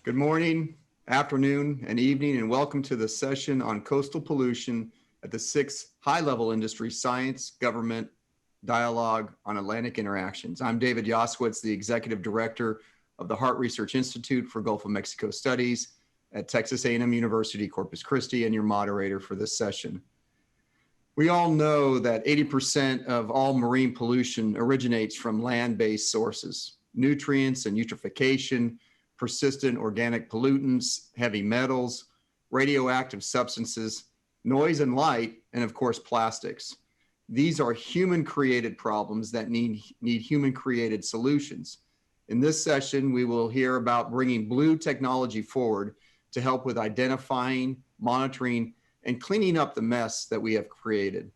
Good morning, afternoon, and evening, and welcome to the session on coastal pollution at the 6th High-Level Industry Science Government Dialogue on Atlantic Interactions. I'm David Yoskowitz, the Executive Director of the Harte Research Institute for Gulf of Mexico Studies at Texas A&M University, Corpus Christi, and your moderator for this session. We all know that 80% of all marine pollution originates from land-based sources, nutrients and eutrophication, persistent organic pollutants, heavy metals, radioactive substances, noise and light, and of course, plastics. These are human-created problems that need human-created solutions. In this session, we will hear about bringing blue technology forward to help with identifying, monitoring, and cleaning up the mess that we have created.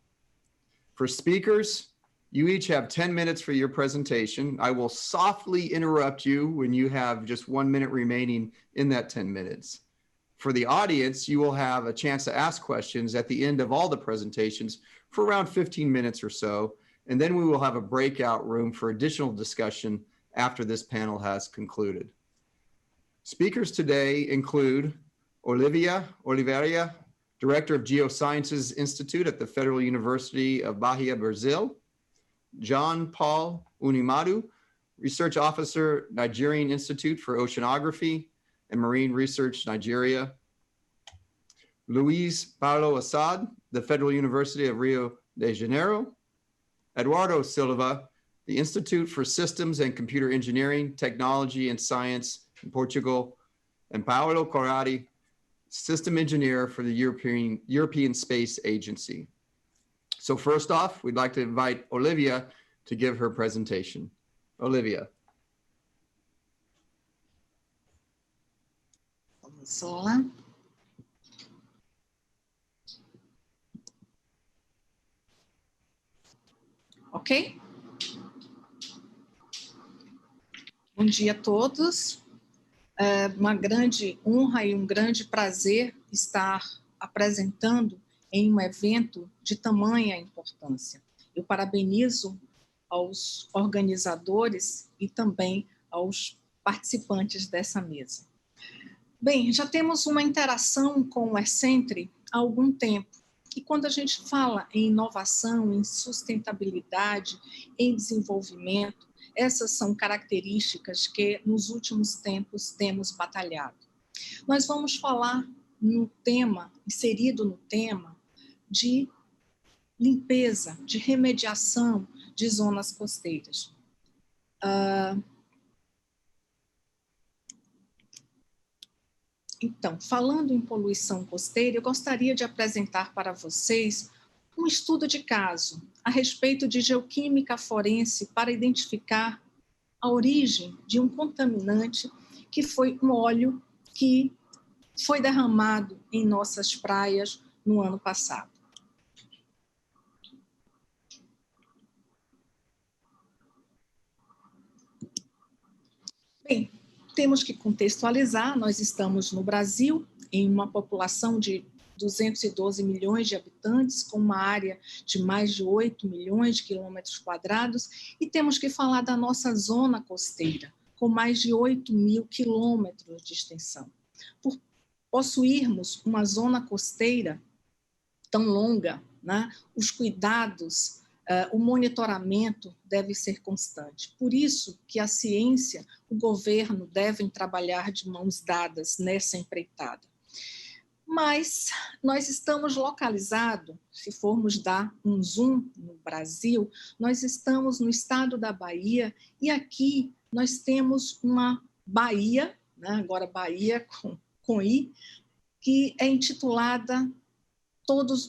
For speakers, you each have 10 minutes for your presentation. I will softly interrupt you when you have just 1 minute remaining in that 10 minutes. For the audience, you will have a chance to ask questions at the end of all the presentations for around 15 minutes or so, and then we will have a breakout room for additional discussion after this panel has concluded. Speakers today include Oliveira, Director of Geosciences Institute at the Federal University of Bahia, Brazil; Paul Unyimadu, Research Officer, Nigerian Institute for Oceanography and Marine Research, Nigeria; Luiz Paulo Assad, the Federal University of Rio de Janeiro; Eduardo Silva, the Institute for Systems and Computer Engineering, Technology and Science in Portugal; and Paolo Corradi, System Engineer for the European Space Agency. So first off, we'd like to invite Olivia to give her presentation. Olivia. Vamos lá. Ok? Bom dia a todos. É uma grande honra e um grande prazer estar apresentando em um evento de tamanha importância. Eu parabenizo aos organizadores e também aos participantes dessa mesa. Bem, já temos uma interação com o ESCENTRE há algum tempo, e quando a gente fala em inovação, em sustentabilidade, em desenvolvimento, essas são características que nos últimos tempos temos batalhado. Nós vamos falar no tema, inserido no tema, de limpeza, de remediação de zonas costeiras. Então, falando em poluição costeira, eu gostaria de apresentar para vocês um estudo de caso a respeito de geoquímica forense para identificar a origem de um contaminante que foi um óleo que foi derramado em nossas praias no ano passado. Bem, temos que contextualizar, nós estamos no Brasil, em uma população de 212 milhões de habitantes, com uma área de mais de 8 milhões de quilômetros quadrados, e temos que falar da nossa zona costeira, com mais de 8 mil quilômetros de extensão. Por possuirmos uma zona costeira tão longa, né, os cuidados, o monitoramento deve ser constante. Por isso que a ciência, o governo devem trabalhar de mãos dadas nessa empreitada. Mas nós estamos localizados, se formos dar um zoom no Brasil, nós estamos no estado da Bahia, e aqui nós temos uma baía, né, agora Bahia com I, que é intitulada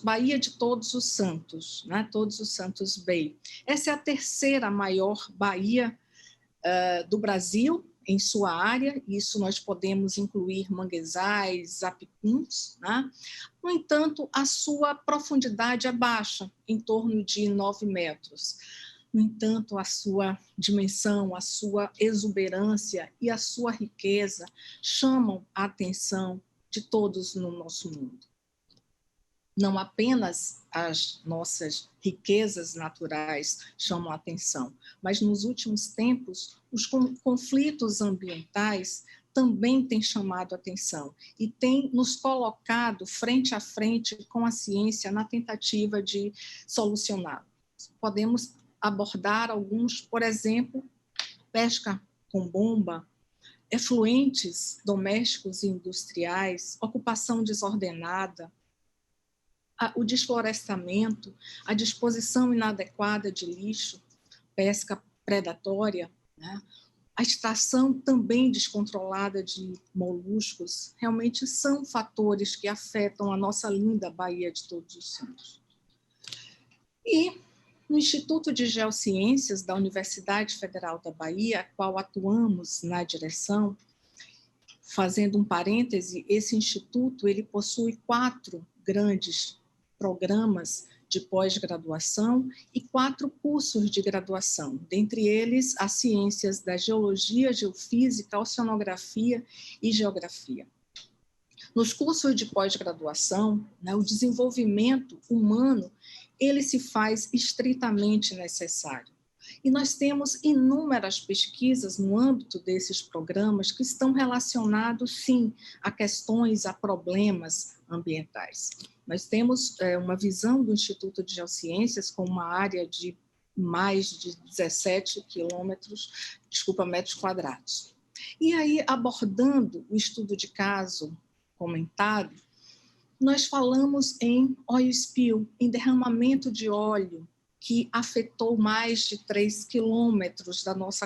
Baía de Todos os Santos, né? Todos os Santos Bay. Essa é a terceira maior baía do Brasil em sua área, isso nós podemos incluir manguezais, apicuns, né? No entanto, a sua profundidade é baixa, em torno de 9 metros. No entanto, a sua dimensão, a sua exuberância e a sua riqueza chamam a atenção de todos no nosso mundo. Não apenas as nossas riquezas naturais chamam a atenção, mas nos últimos tempos os conflitos ambientais também tem chamado a atenção e tem nos colocado frente a frente com a ciência na tentativa de solucionar. Podemos abordar alguns, por exemplo, pesca com bomba, efluentes domésticos e industriais, ocupação desordenada, o desflorestamento, a disposição inadequada de lixo, pesca predatória, né? A extração também descontrolada de moluscos, realmente são fatores que afetam a nossa linda Baía de Todos os Santos. E no Instituto de Geociências da Universidade Federal da Bahia, a qual atuamos na direção, fazendo um parêntese, esse instituto ele possui 4 grandes programas de pós-graduação e 4 cursos de graduação, dentre eles as ciências da geologia, geofísica, oceanografia e geografia. Nos cursos de pós-graduação, né, o desenvolvimento humano ele se faz estritamente necessário. E nós temos inúmeras pesquisas no âmbito desses programas que estão relacionados, sim, a questões, a problemas ambientais. Nós temos uma visão do Instituto de Geociências com uma área de mais de 17 metros quadrados. E aí, abordando o estudo de caso comentado, nós falamos em oil spill, em derramamento de óleo, que afetou mais de 3 quilômetros da nossa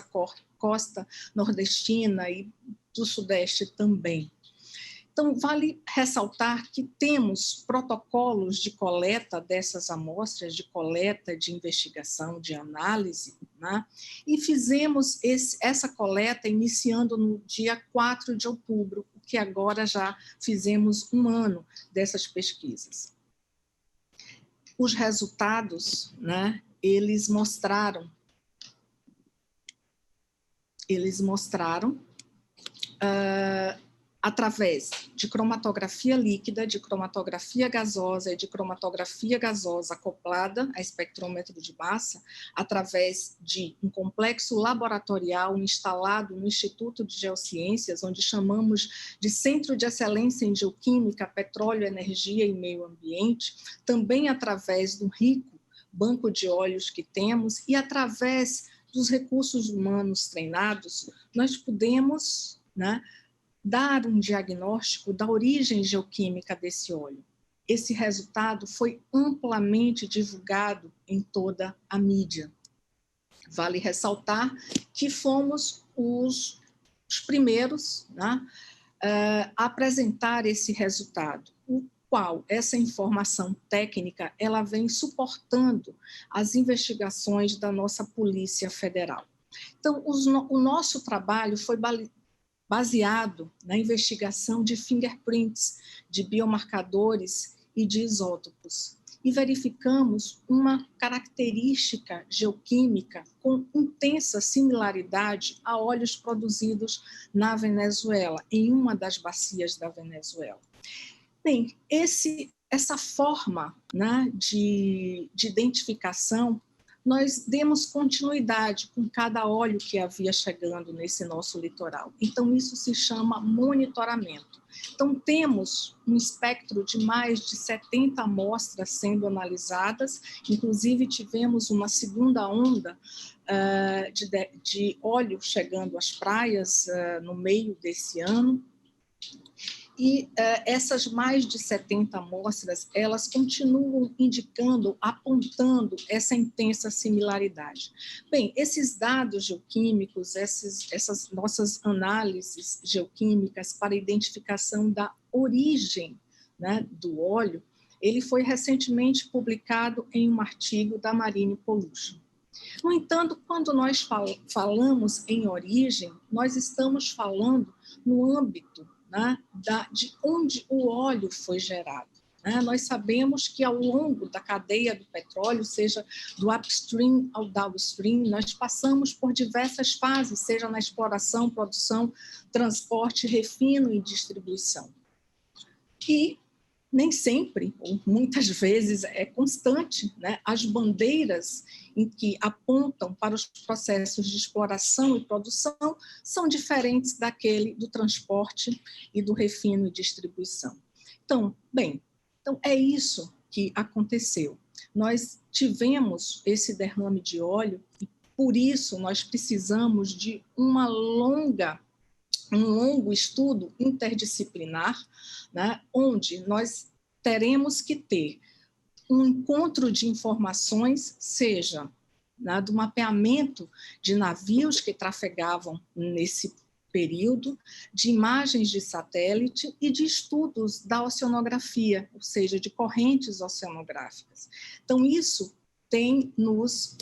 costa nordestina e do sudeste também. Então, vale ressaltar que temos protocolos de coleta dessas amostras, de coleta, de investigação, de análise, né? E fizemos essa coleta iniciando no dia 4 de outubro, que agora já fizemos 1 ano dessas pesquisas. Os resultados, né, eles mostraram através de cromatografia líquida, de cromatografia gasosa e de cromatografia gasosa acoplada a espectrômetro de massa, através de um complexo laboratorial instalado no Instituto de Geociências, onde chamamos de Centro de Excelência em Geoquímica, Petróleo, Energia e Meio Ambiente, também através do rico banco de óleos que temos e através dos recursos humanos treinados, nós podemos, né, dar um diagnóstico da origem geoquímica desse óleo. Esse resultado foi amplamente divulgado em toda a mídia. Vale ressaltar que fomos os primeiros, né, a apresentar esse resultado, o qual essa informação técnica ela vem suportando as investigações da nossa Polícia Federal. Então, o nosso trabalho foi baseado na investigação de fingerprints, de biomarcadores e de isótopos. E verificamos uma característica geoquímica com intensa similaridade a óleos produzidos na Venezuela, em uma das bacias da Venezuela. Bem, essa forma, né, de identificação, nós demos continuidade com cada óleo que havia chegando nesse nosso litoral. Então, isso se chama monitoramento. Então, temos um espectro de mais de 70 amostras sendo analisadas, inclusive tivemos uma segunda onda de óleo chegando às praias no meio desse ano. E essas mais de 70 amostras, elas continuam indicando, apontando essa intensa similaridade. Bem, esses dados geoquímicos, essas nossas análises geoquímicas para identificação da origem, né, do óleo, ele foi recentemente publicado em um artigo da Costal Pollution. No entanto, quando nós falamos em origem, nós estamos falando no âmbito, né, de onde o óleo foi gerado. Né? Nós sabemos que ao longo da cadeia do petróleo, seja do upstream ao downstream, nós passamos por diversas fases, seja na exploração, produção, transporte, refino e distribuição. E nem sempre, ou muitas vezes, é constante, né? As bandeiras em que apontam para os processos de exploração e produção são diferentes daquele do transporte e do refino e distribuição. Então, então é isso que aconteceu. Nós tivemos esse derrame de óleo e, por isso, nós precisamos de um longo estudo interdisciplinar, né, onde nós teremos que ter um encontro de informações, seja, né, do mapeamento de navios que trafegavam nesse período, de imagens de satélite e de estudos da oceanografia, ou seja, de correntes oceanográficas. Então, isso tem nos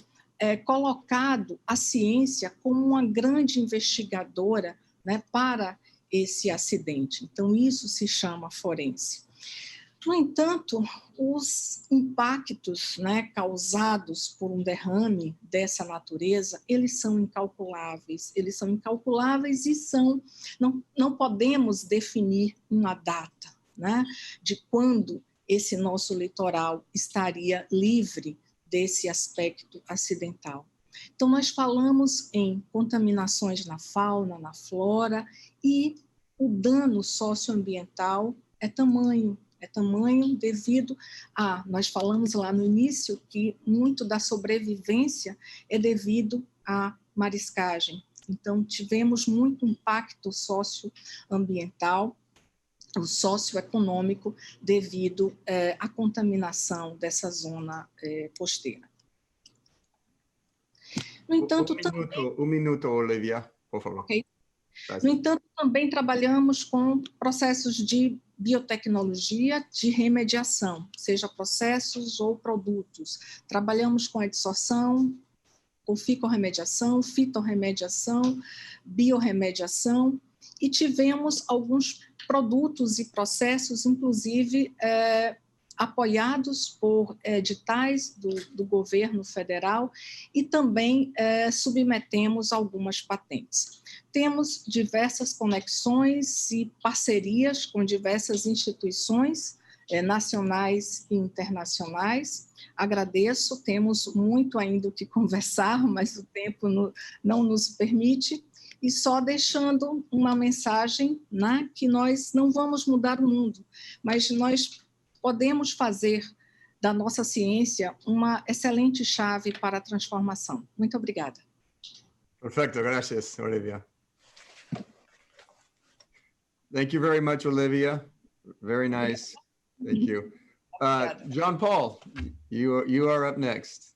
colocado a ciência como uma grande investigadora, né, para esse acidente. Então, isso se chama forense. No entanto, os impactos, né, causados por um derrame dessa natureza, eles são incalculáveis e não podemos definir uma data, né, de quando esse nosso litoral estaria livre desse aspecto acidental. Então, nós falamos em contaminações na fauna, na flora, e o dano socioambiental é tamanho devido a, nós falamos lá no início, que muito da sobrevivência é devido à mariscagem. Então, tivemos muito impacto socioambiental, o socioeconômico, devido à contaminação dessa zona costeira. No entanto, um minuto, Olivia, por favor. Okay. No entanto, também trabalhamos com processos de biotecnologia de remediação, seja processos ou produtos. Trabalhamos com adsorção, com ficorremediação, fitorremediação, biorremediação, e tivemos alguns produtos e processos, inclusive, apoiados por editais do governo federal, e também submetemos algumas patentes. Temos diversas conexões e parcerias com diversas instituições nacionais e internacionais. Agradeço, temos muito ainda o que conversar, mas o tempo não nos permite. E só deixando uma mensagem, né, que nós não vamos mudar o mundo, mas nós podemos fazer da nossa ciência uma excelente chave para a transformação. Muito obrigada. Perfecto, gracias, Olivia. Thank you very much, Olivia. Very nice. Thank you. John Paul, you are up next.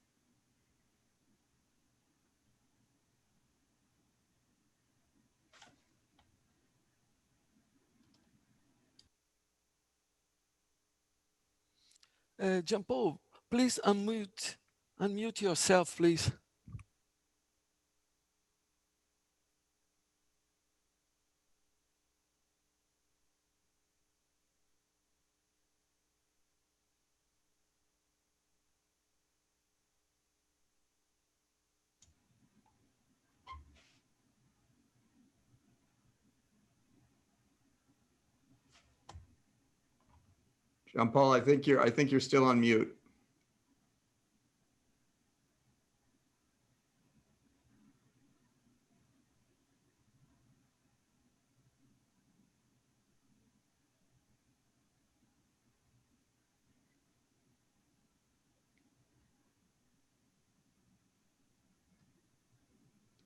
John Paul, please unmute yourself, please. John Paul, I think you're still on mute.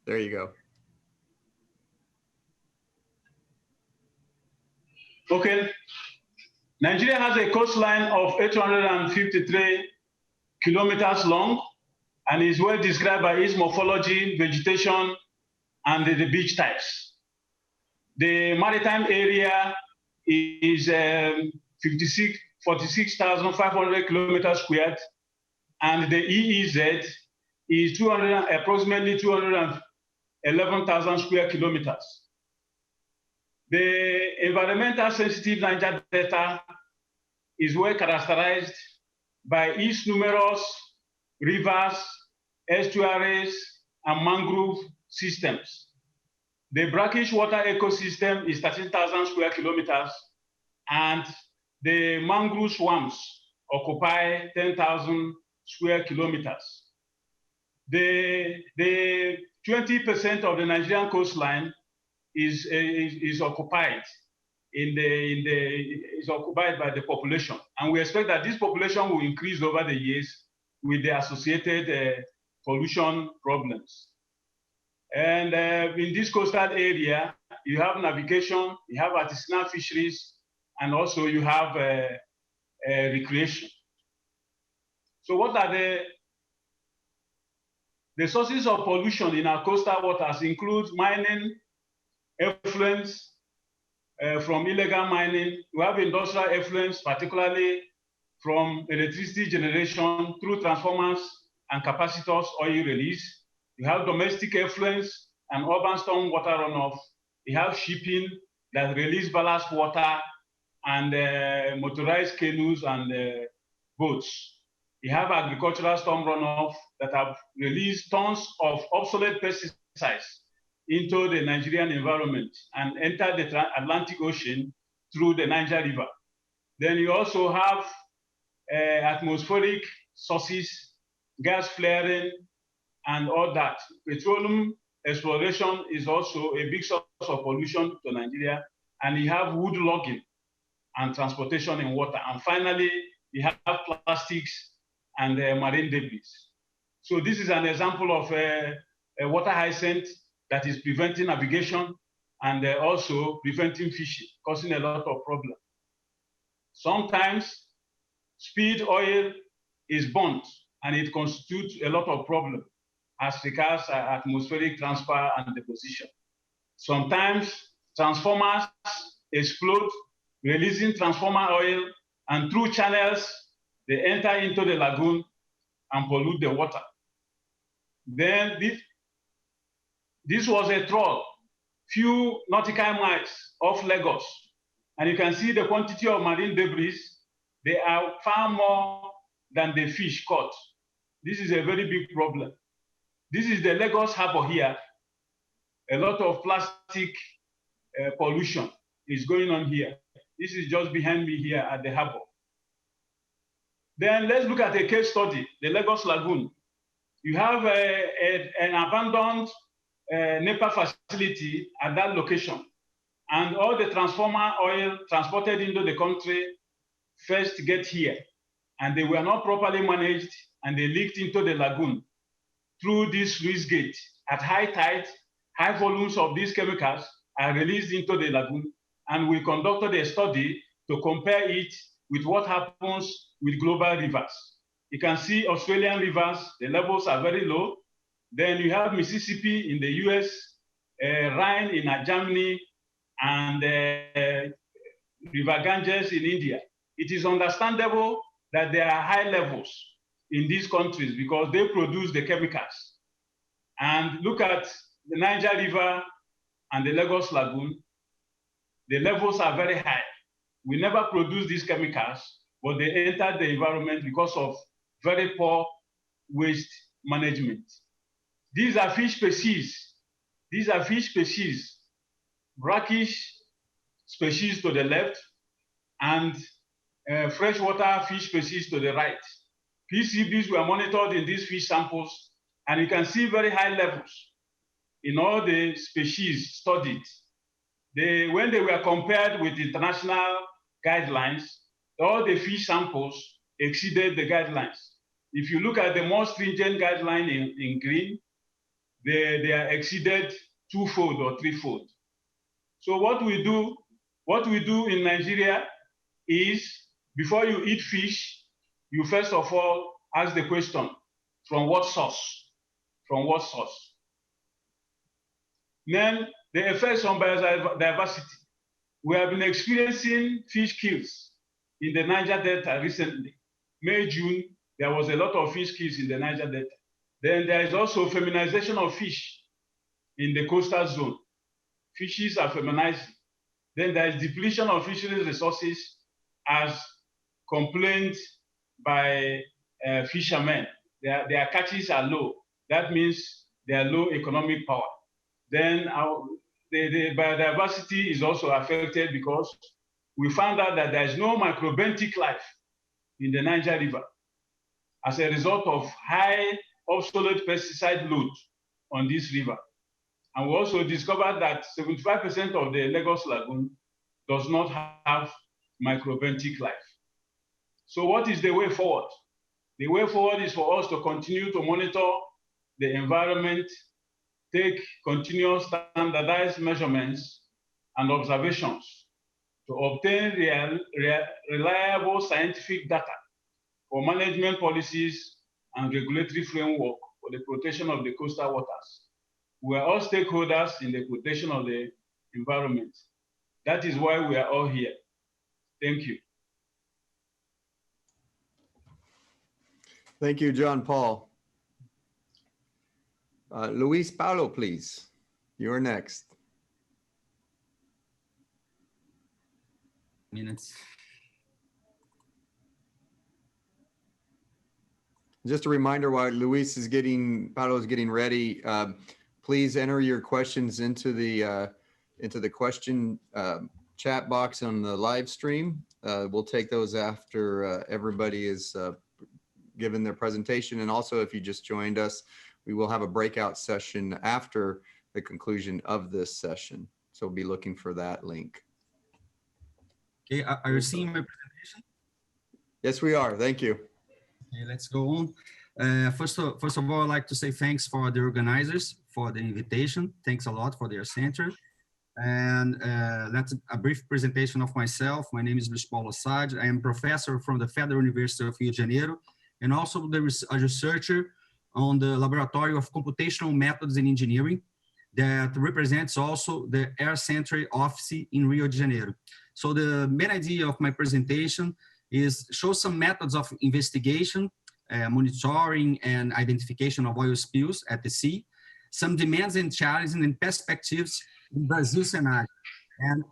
There you go. Okay. Nigeria has a coastline of 853 kilometers long and is well described by its morphology, vegetation, and the beach types. The maritime area is 46,500 kilometers squared, and the EEZ is approximately 211,000 square kilometers. The environmental sensitive Niger Delta is well characterized by its numerous rivers, estuaries, and mangrove systems. The brackish water ecosystem is 13,000 square kilometers, and the mangrove swamps occupy 10,000 square kilometers. The 20% of the Nigerian coastline is occupied is occupied by the population, and we expect that this population will increase over the years with the associated pollution problems. And in this coastal area, you have navigation, you have artisanal fisheries, and also you have recreation. So what are the sources of pollution in our coastal waters? Include mining, effluents from illegal mining. We have industrial effluents, particularly from electricity generation through transformers and capacitors oil release. You have domestic effluents and urban storm water runoff. You have shipping that release ballast water and motorized canoes and boats. You have agricultural storm runoff that have released tons of obsolete pesticides into the Nigerian environment and enter the Atlantic Ocean through the Niger River. Then you also have atmospheric sources, gas flaring, and all that. Petroleum exploration is also a big source of pollution to Nigeria. And you have wood logging and transportation in water. And finally, you have plastics and marine debris. So this is an example of a water hyacinth that is preventing navigation and also preventing fishing, causing a lot of problems. Sometimes speed oil is burnt and it constitutes a lot of problem as regards atmospheric transfer and deposition. Sometimes transformers explode, releasing transformer oil, and through channels, they enter into the lagoon and pollute the water. Then this was a trawl, few nautical miles off Lagos. And you can see the quantity of marine debris. They are far more than the fish caught. This is a very big problem. This is the Lagos harbor here. A lot of plastic pollution is going on here. This is just behind me here at the harbor. Then let's look at a case study, the Lagos Lagoon. You have an abandoned NEPA facility at that location. And all the transformer oil transported into the country first get here. And they were not properly managed and they leaked into the lagoon through this sluice gate. At high tide, high volumes of these chemicals are released into the lagoon. And we conducted a study to compare it with what happens with global rivers. You can see Australian rivers, the levels are very low. Then you have Mississippi in the US, Rhine in Germany, and River Ganges in India. It is understandable that there are high levels in these countries because they produce the chemicals. And look at the Niger River and the Lagos Lagoon. The levels are very high. We never produce these chemicals, but they enter the environment because of very poor waste management. These are fish species. These are fish species, brackish species to the left and freshwater fish species to the right. PCBs were monitored in these fish samples, and you can see very high levels in all the species studied. When they were compared with international guidelines, all the fish samples exceeded the guidelines. If you look at the more stringent guideline in green, they are exceeded twofold or threefold. So what we do in Nigeria is, before you eat fish, you first of all ask the question, from what source? From what source? Then the effects on biodiversity. We have been experiencing fish kills in the Niger Delta recently. May, June, there was a lot of fish kills in the Niger Delta. Then there is also feminization of fish in the coastal zone. Fishes are feminizing. Then there is depletion of fisheries resources as complained by fishermen. Their catches are low. That means they are low economic power. Then the biodiversity is also affected because we found out that there is no microbentic life in the Niger River as a result of high obsolete pesticide load on this river. And we also discovered that 75% of the Lagos Lagoon does not have microbentic life. So what is the way forward? The way forward is for us to continue to monitor the environment, take continuous standardized measurements and observations to obtain reliable scientific data for management policies and regulatory framework for the protection of the coastal waters. We are all stakeholders in the protection of the environment. That is why we are all here. Thank you. Thank you, John Paul. Luiz, Paolo, please. You're next. Minutes. Just a reminder while Luiz is Paolo is getting ready, please enter your questions into the question chat box on the live stream. We'll take those after everybody is given their presentation. And also, if you just joined us, we will have a breakout session after the conclusion of this session. So we'll be looking for that link. Okay, are you seeing my presentation? Yes, we are. Thank you. Okay, let's go on. First of all, I'd like to say thanks for the organizers for the invitation. Thanks a lot for their center. And that's a brief presentation of myself. My name is Luiz Paulo Assad. I am professor from the Federal University of Rio de Janeiro, and also a researcher on the Laboratory of Computational Methods in Engineering that represents also the Air Center office in Rio de Janeiro. So the main idea of my presentation is show some methods of investigation, monitoring and identification of oil spills at the sea, some demands and challenges and perspectives in Brazil scenario. And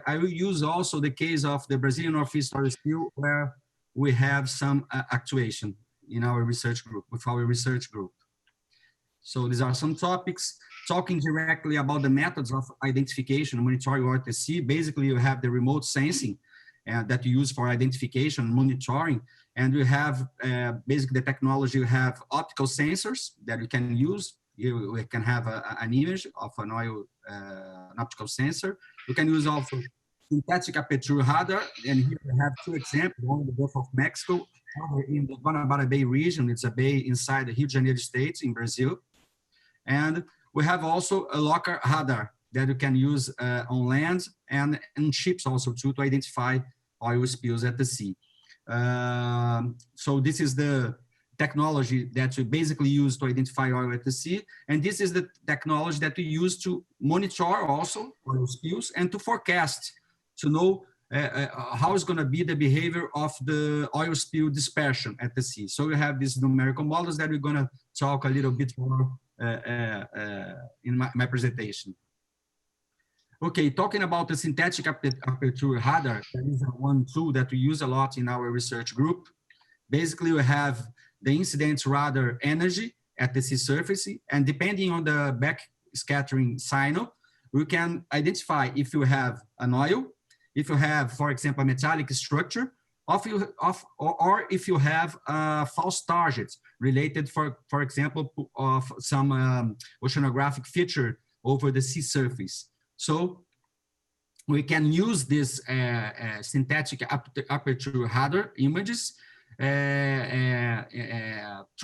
I will use also the case of the Brazilian Northeast oil spill, where we have some actuation in our research group, with our research group. So these are some topics, talking directly about the methods of identification and monitoring oil at the sea. Basically, you have the remote sensing that you use for identification and monitoring. And you have basically the technology, you have optical sensors that you can use. You can have an image of an oil, an optical sensor. You can use also synthetic aperture radar. And here we have two examples, one in the Gulf of Mexico, other in the Guanabara Bay region. It's a bay inside the Rio de Janeiro state in Brazil. And we have also a local radar that you can use on land and ships also to identify oil spills at the sea. So this is the technology that we basically use to identify oil at the sea. And this is the technology that we use to monitor also oil spills and to forecast, to know how is going to be the behavior of the oil spill dispersion at the sea. So we have these numerical models that we're going to talk a little bit more in my presentation. Okay, talking about the synthetic aperture radar, that is one tool that we use a lot in our research group. Basically, we have the incident radar energy at the sea surface, and depending on the backscattering signal, we can identify if you have an oil, if you have, for example, a metallic structure, or if you have false targets related, for example, of some oceanographic feature over the sea surface. So we can use this synthetic aperture radar images to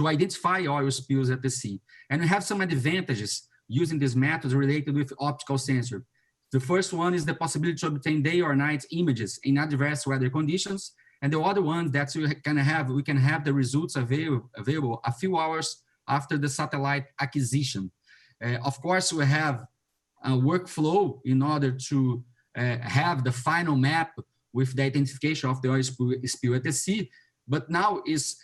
identify oil spills at the sea. And we have some advantages using these methods related with optical sensor. The first one is the possibility to obtain day or night images in adverse weather conditions. And the other one that we can have the results available a few hours after the satellite acquisition. Of course, we have a workflow in order to have the final map with the identification of the oil spill at the sea. But now is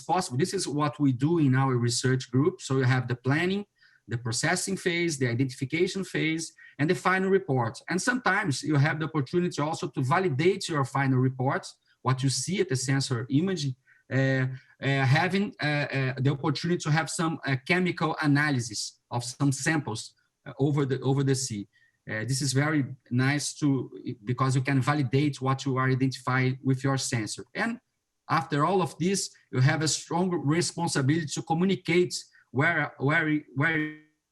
possible. This is what we do in our research group. So you have the planning, the processing phase, the identification phase, and the final report. And sometimes you have the opportunity also to validate your final report, what you see at the sensor image, having the opportunity to have some chemical analysis of some samples over the sea. This is very nice because you can validate what you are identifying with your sensor. And after all of this, you have a strong responsibility to communicate where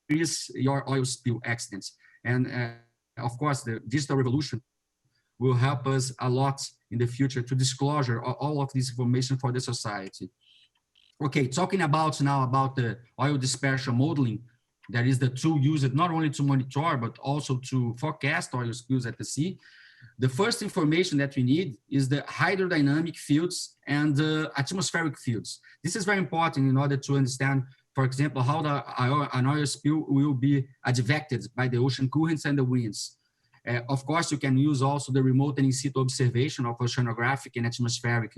is your oil spill accidents. And of course, the digital revolution will help us a lot in the future to disclosure all of this information for the society. Okay, talking about now about the oil dispersion modeling, that is the tool used not only to monitor, but also to forecast oil spills at the sea. The first information that we need is the hydrodynamic fields and the atmospheric fields. This is very important in order to understand, for example, how an oil spill will be advected by the ocean currents and the winds. Of course, you can use also the remote and in situ observation of oceanographic and atmospheric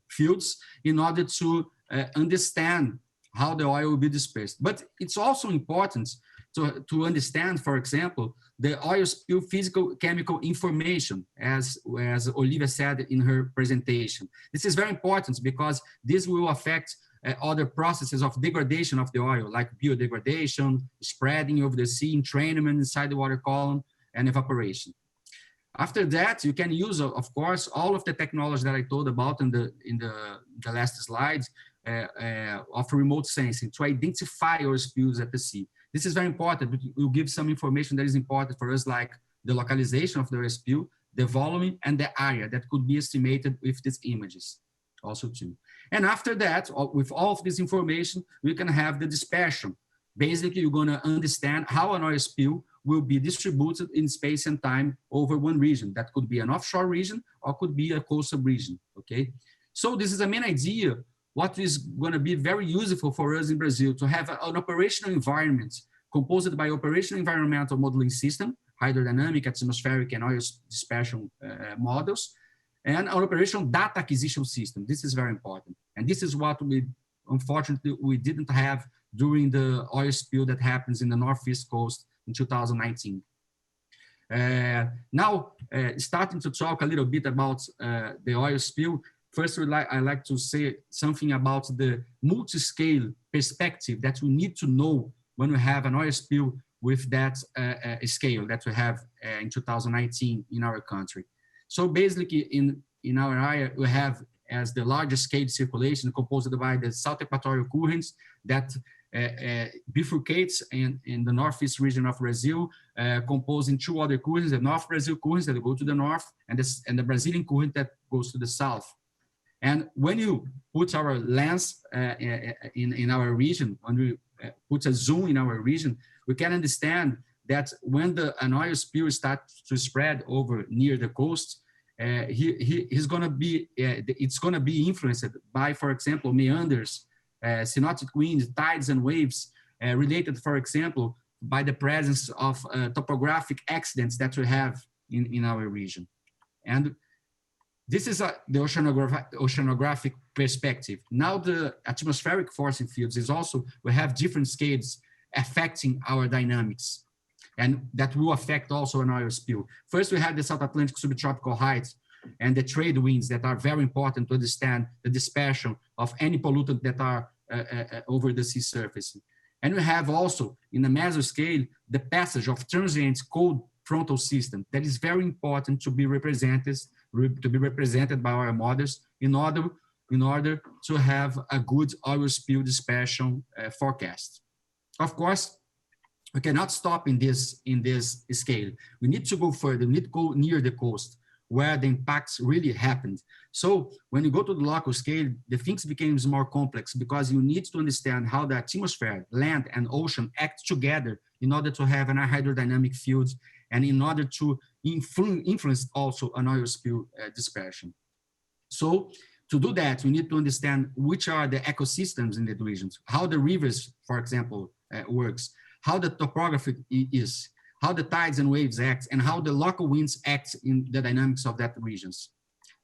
fields in order to understand how the oil will be dispersed. But it's also important to understand, for example, the oil spill physical chemical information, as Olivia said in her presentation. This is very important because this will affect other processes of degradation of the oil, like biodegradation, spreading over the sea, entrainment inside the water column, and evaporation. After that, you can use, of course, all of the technology that I told about in the last slides of remote sensing to identify oil spills at the sea. This is very important. It will give some information that is important for us, like the localization of the oil spill, the volume, and the area that could be estimated with these images also too. And after that, with all of this information, we can have the dispersion. Basically, you're going to understand how an oil spill will be distributed in space and time over one region. That could be an offshore region or could be a coastal region, okay? So this is a main idea, what is going to be very useful for us in Brazil, to have an operational environment composed by operational environmental modeling system, hydrodynamic, atmospheric, and oil dispersion models, and an operational data acquisition system. This is very important. And this is what unfortunately, we didn't have during the oil spill that happens in the Northeast coast in 2019. Now, starting to talk a little bit about the oil spill, first I'd like to say something about the multi-scale perspective that we need to know when we have an oil spill with that scale that we have in 2019 in our country. So basically, in our area, we have as the largest scale circulation composed by the South Equatorial Currents that bifurcates in the northeast region of Brazil, composing two other currents, the North Brazil currents that go to the north, and the Brazilian current that goes to the south. And when you put our lens in our region, when we put a zoom in our region, we can understand that when an oil spill starts to spread over near the coast, it's going to be influenced by, for example, meanders, cyanotic winds, tides, and waves related, for example, by the presence of topographic accidents that we have in our region. And this is the oceanographic perspective. Now the atmospheric forcing fields is also, we have different scales affecting our dynamics, and that will affect also an oil spill. First, we have the South Atlantic subtropical heights and the trade winds that are very important to understand the dispersion of any pollutant that are over the sea surface. And we have also, in a mesoscale, the passage of transient cold frontal system that is very important to be represented by our models in order to have a good oil spill dispersion forecast. Of course, we cannot stop in this scale. We need to go further. We need to go near the coast where the impacts really happened. So when you go to the local scale, the things became more complex because you need to understand how the atmosphere, land, and ocean act together in order to have an hydrodynamic field and in order to influence also an oil spill dispersion. So to do that, we need to understand which are the ecosystems in the regions, how the rivers, for example, works, how the topography is, how the tides and waves act, and how the local winds act in the dynamics of that regions.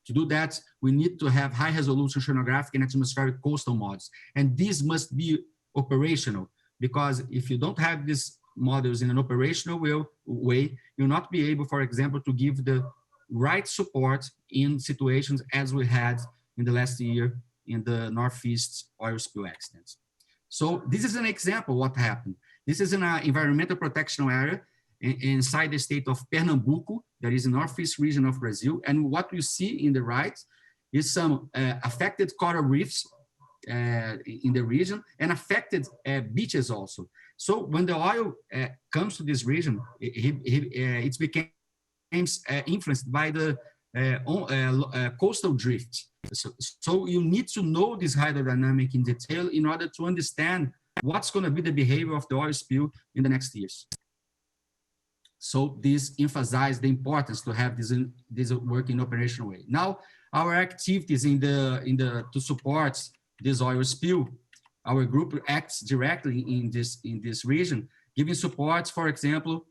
To do that, we need to have high-resolution oceanographic and atmospheric coastal models, and these must be operational, because if you don't have these models in an operational way, you'll not be able, for example, to give the right support in situations as we had in the last year in the Northeast oil spill accidents. So this is an example what happened. This is an environmental protection area inside the state of Pernambuco, that is the northeast region of Brazil. And what you see in the right is some affected coral reefs in the region and affected beaches also. So when the oil comes to this region, it becomes influenced by the coastal drift. So you need to know this hydrodynamic in detail in order to understand what's going to be the behavior of the oil spill in the next years. So this emphasizes the importance to have this work in operational way. Now, our activities to support this oil spill, our group acts directly in this region, giving support, for example,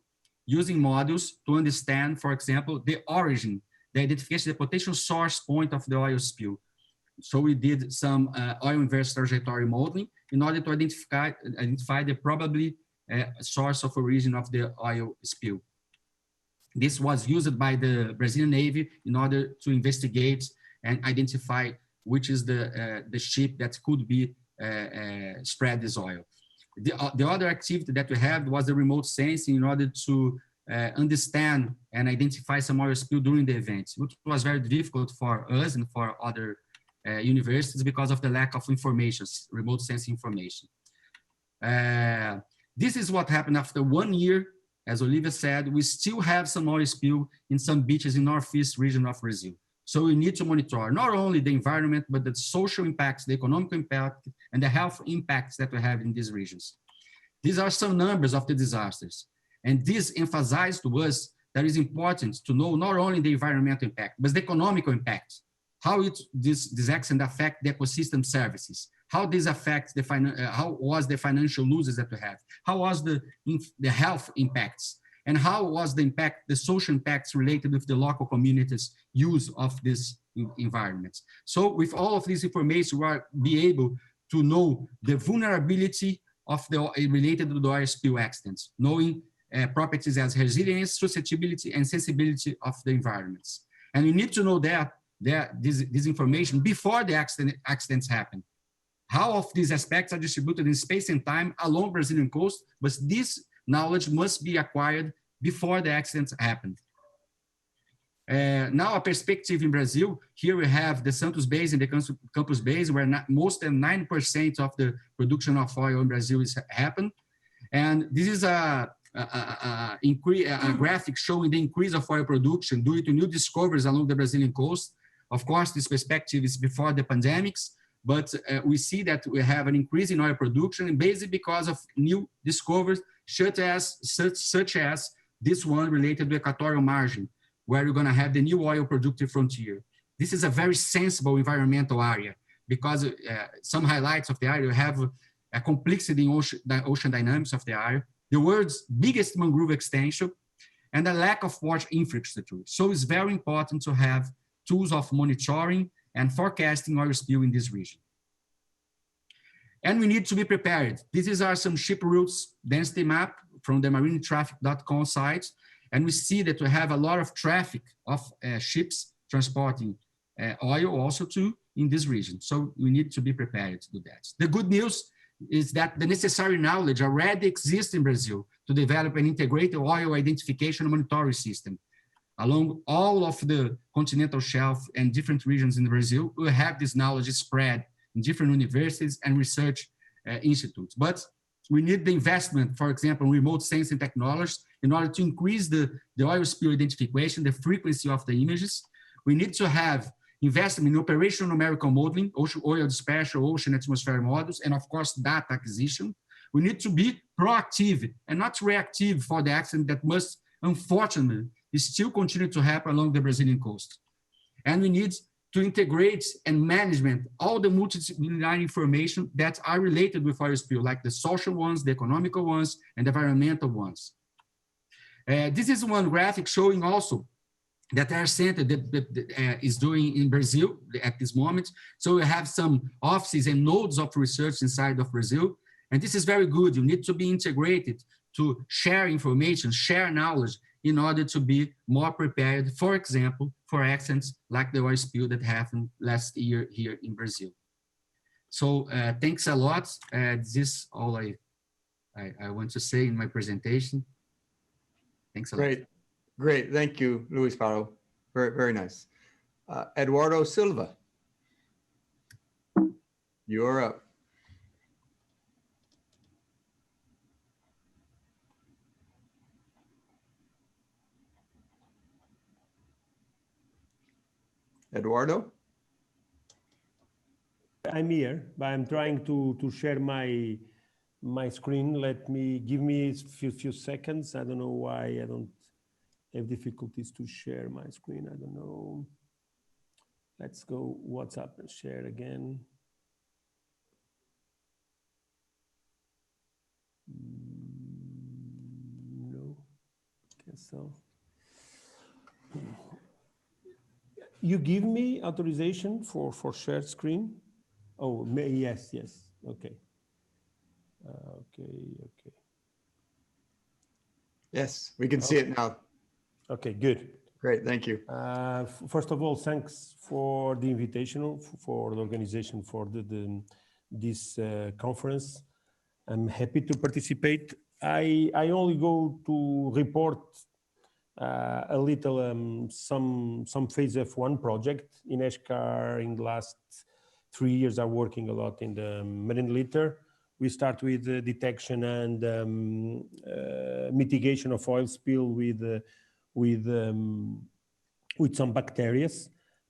using models to understand, for example, the origin, the identification, the potential source point of the oil spill. So we did some oil inverse trajectory modeling in order to identify the probably source of origin of the oil spill. This was used by the Brazilian Navy in order to investigate and identify which is the ship that could be spread this oil. The other activity that we had was the remote sensing in order to understand and identify some oil spill during the event, which was very difficult for us and for other universities because of the lack of information, remote sensing information. This is what happened after 1 year. As Olivia said, we still have some oil spill in some beaches in northeast region of Brazil. So we need to monitor not only the environment, but the social impacts, the economic impact, and the health impacts that we have in these regions. These are some numbers of the disasters. And this emphasizes to us that it's important to know not only the environmental impact, but the economic impact. How this accident affect the ecosystem services? How this affects how was the financial losses that we have? How was the health impacts? And how was the impact, the social impacts related with the local communities' use of these environments? So with all of this information, we will be able to know the vulnerability of related to the oil spill accidents, knowing properties as resilience, susceptibility, and sensibility of the environments. And we need to know this information before the accidents happen. How of these aspects are distributed in space and time along Brazilian coast, but this knowledge must be acquired before the accidents happen. Now a perspective in Brazil, here we have the Santos Basin, the Campos Basin, where most than 9% of the production of oil in Brazil happen. And this is a graphic showing the increase of oil production due to new discoveries along the Brazilian coast. Of course, this perspective is before the pandemics, but we see that we have an increase in oil production, basically because of new discoveries, such as this one related to the equatorial margin, where you're going to have the new oil productive frontier. This is a very sensible environmental area because some highlights of the area have a complexity in ocean dynamics of the area, the world's biggest mangrove extension, and a lack of water infrastructure. So it's very important to have tools of monitoring and forecasting oil spill in this region. And we need to be prepared. These are some ship routes density map from the marinetraffic.com site. And we see that we have a lot of traffic of ships transporting oil also too in this region. So we need to be prepared to do that. The good news is that the necessary knowledge already exists in Brazil to develop an integrated oil identification and monitoring system. Along all of the continental shelf and different regions in Brazil, we have this knowledge spread in different universities and research institutes. But we need the investment, for example, in remote sensing technologies in order to increase the oil spill identification, the frequency of the images. We need to have investment in operational numerical modeling, oil dispersion, ocean atmospheric models, and of course, data acquisition. We need to be proactive and not reactive for the accident that must, unfortunately, still continue to happen along the Brazilian coast. And we need to integrate and management all the multidisciplinary information that are related with oil spill, like the social ones, the economical ones, and the environmental ones. This is one graphic showing also that our center is doing in Brazil at this moment. So we have some offices and nodes of research inside of Brazil. And this is very good. You need to be integrated to share information, share knowledge in order to be more prepared, for example, for accidents like the oil spill that happened last year here in Brazil. So thanks a lot. This is all I want to say in my presentation. Thanks a lot. Great. Great. Thank you, Luiz Paulo. Very, very nice. Eduardo Silva, you're up. Eduardo? I'm here, but I'm trying to share my screen. Give me a few seconds. I don't know why I don't have difficulties to share my screen. I don't know. Let's go WhatsApp and share again. No, guess so. You give me authorization for shared screen? Oh, yes. Okay. Okay. Yes, we can see it now. Okay, good. Great, thank you. First of all, thanks for the invitation, for the organization, for this conference. I'm happy to participate. I only go to report a little some phase F1 project in INESCTEC. In the last 3 years, I'm working a lot in the marine litter. We start with detection and mitigation of oil spill with some bacteria.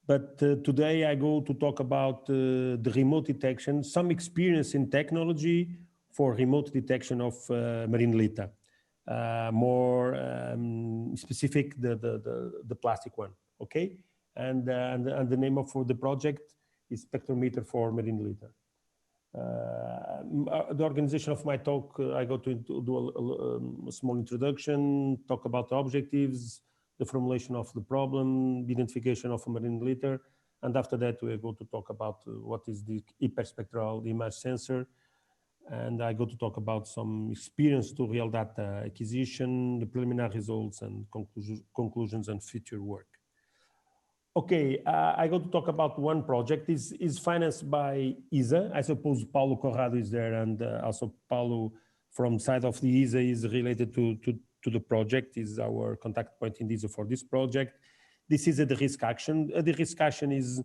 But today I go to talk about the remote detection, some experience in technology for remote detection of marine litter. More specific, the plastic one, okay? And the name of the project is Spectrometer for Marine Litter. The organization of my talk, I go to do a small introduction, talk about the objectives, the formulation of the problem, the identification of a marine litter, and after that we go to talk about what is the hyperspectral image sensor, and I go to talk about some experience to real data acquisition, the preliminary results and conclusions and future work. Okay, I go to talk about one project. Is financed by ISA. I suppose Paulo Corradi is there, and also Paulo from side of the ISA is related to the project, is our contact point in ISA for this project. This is the risk action. The risk action is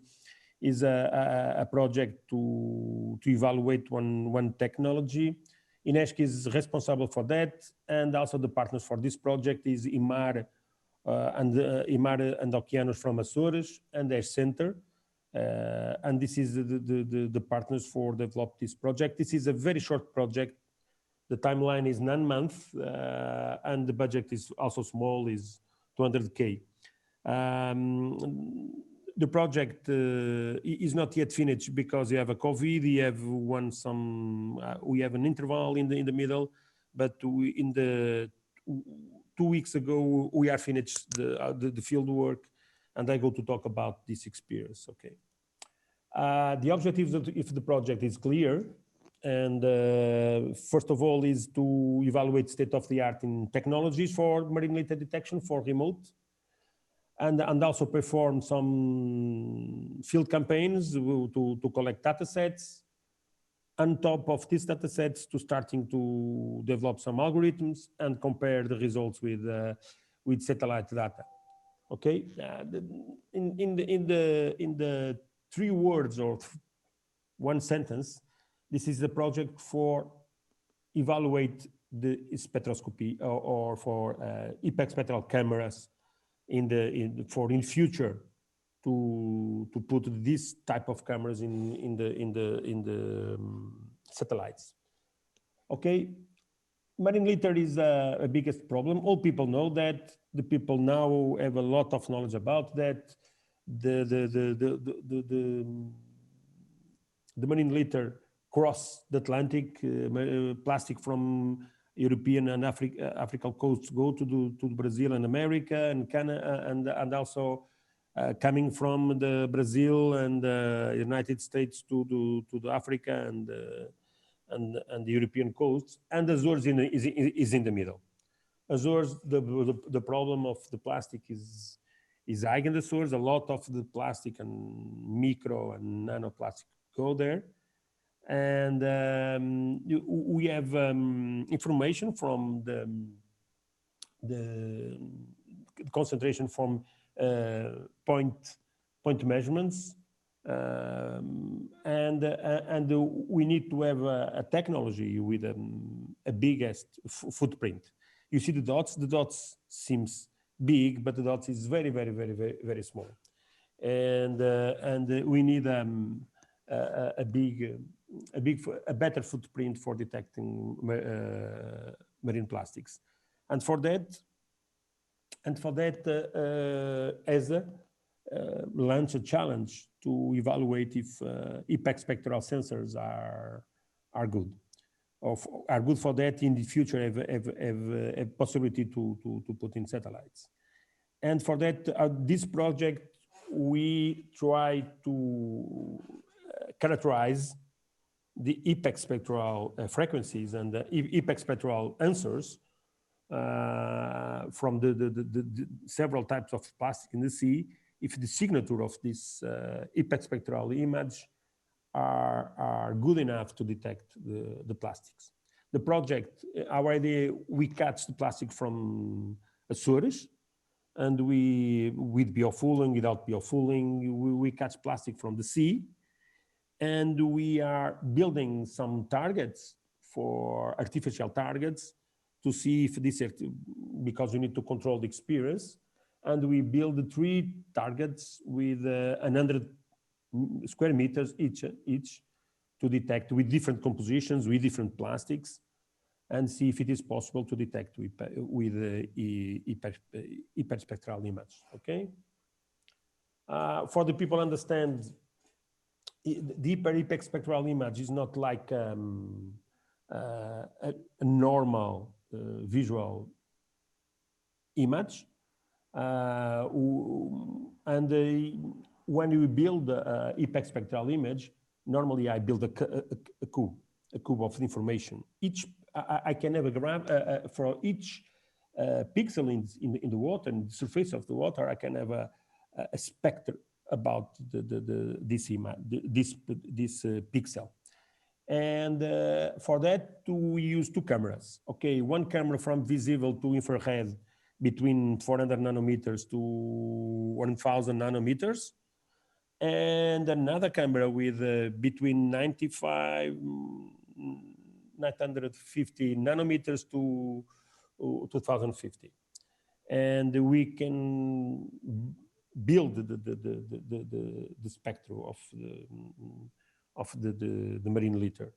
a project to evaluate one technology. INESCTEC is responsible for that, and also the partners for this project is IMAR and Oceanos from Açores and their center. And this is the partners for develop this project. This is a very short project. The timeline is 9 months, and the budget is also small, is 200K. The project is not yet finished because you have a COVID. We have an interval in the middle, but in the 2 weeks ago we are finished the field work, and I go to talk about this experience. Okay, the objectives of if the project is clear, and first of all is to evaluate state-of-the-art in technologies for marine litter detection for remote. And also perform some field campaigns to collect data sets. On top of these data sets, to starting to develop some algorithms and compare the results with satellite data. Okay, in the 3 words or 1 sentence, this is the project for evaluate the spectroscopy or for hyperspectral cameras in future to put this type of cameras in the satellites. Okay, marine litter is a biggest problem. All people know that. The people now have a lot of knowledge about that. The marine litter cross the Atlantic. Plastic from European and African coasts go to Brazil and America and Canada, and also coming from the Brazil and the United States to the Africa and the European coasts, and Azores is in the middle. Azores, the problem of the plastic is high in the Azores. A lot of the plastic and micro and nanoplastic go there. And we have information from the concentration from point measurements, and we need to have a technology with a biggest footprint. You see the dots seems big, but the dots is very, very, very, very, very small. And we need a better footprint for detecting marine plastics. And for that, ESA launched a challenge to evaluate if IPEC spectral sensors are good. Are good for that in the future, have a possibility to put in satellites. And for that, this project, we try to characterize the IPEC spectral frequencies and the IPEC spectral answers from the several types of plastic in the sea, if the signature of this IPEC spectral image are good enough to detect the plastics. The project, our idea, we catch the plastic from Estuaries, and with biofouling, without biofouling, we catch plastic from the sea, and we are building some targets for artificial targets to see if this, because we need to control the experience, and we build 3 targets with 100 square meters each to detect with different compositions, with different plastics, and see if it is possible to detect with hyperspectral image, okay? For the people understand, the hyperspectral spectral image is not like a normal visual image. When you build a IPEC spectral image, normally I build a cube of information. I can have a graph for each pixel in the water, in the surface of the water. I can have a spectrum about this pixel. And for that, we use 2 cameras. Okay, one camera from visible to infrared between 400 nanometers to 1000 nanometers, and another camera with between 950 nanometers to 2050. And we can build the spectrum of the marine litter.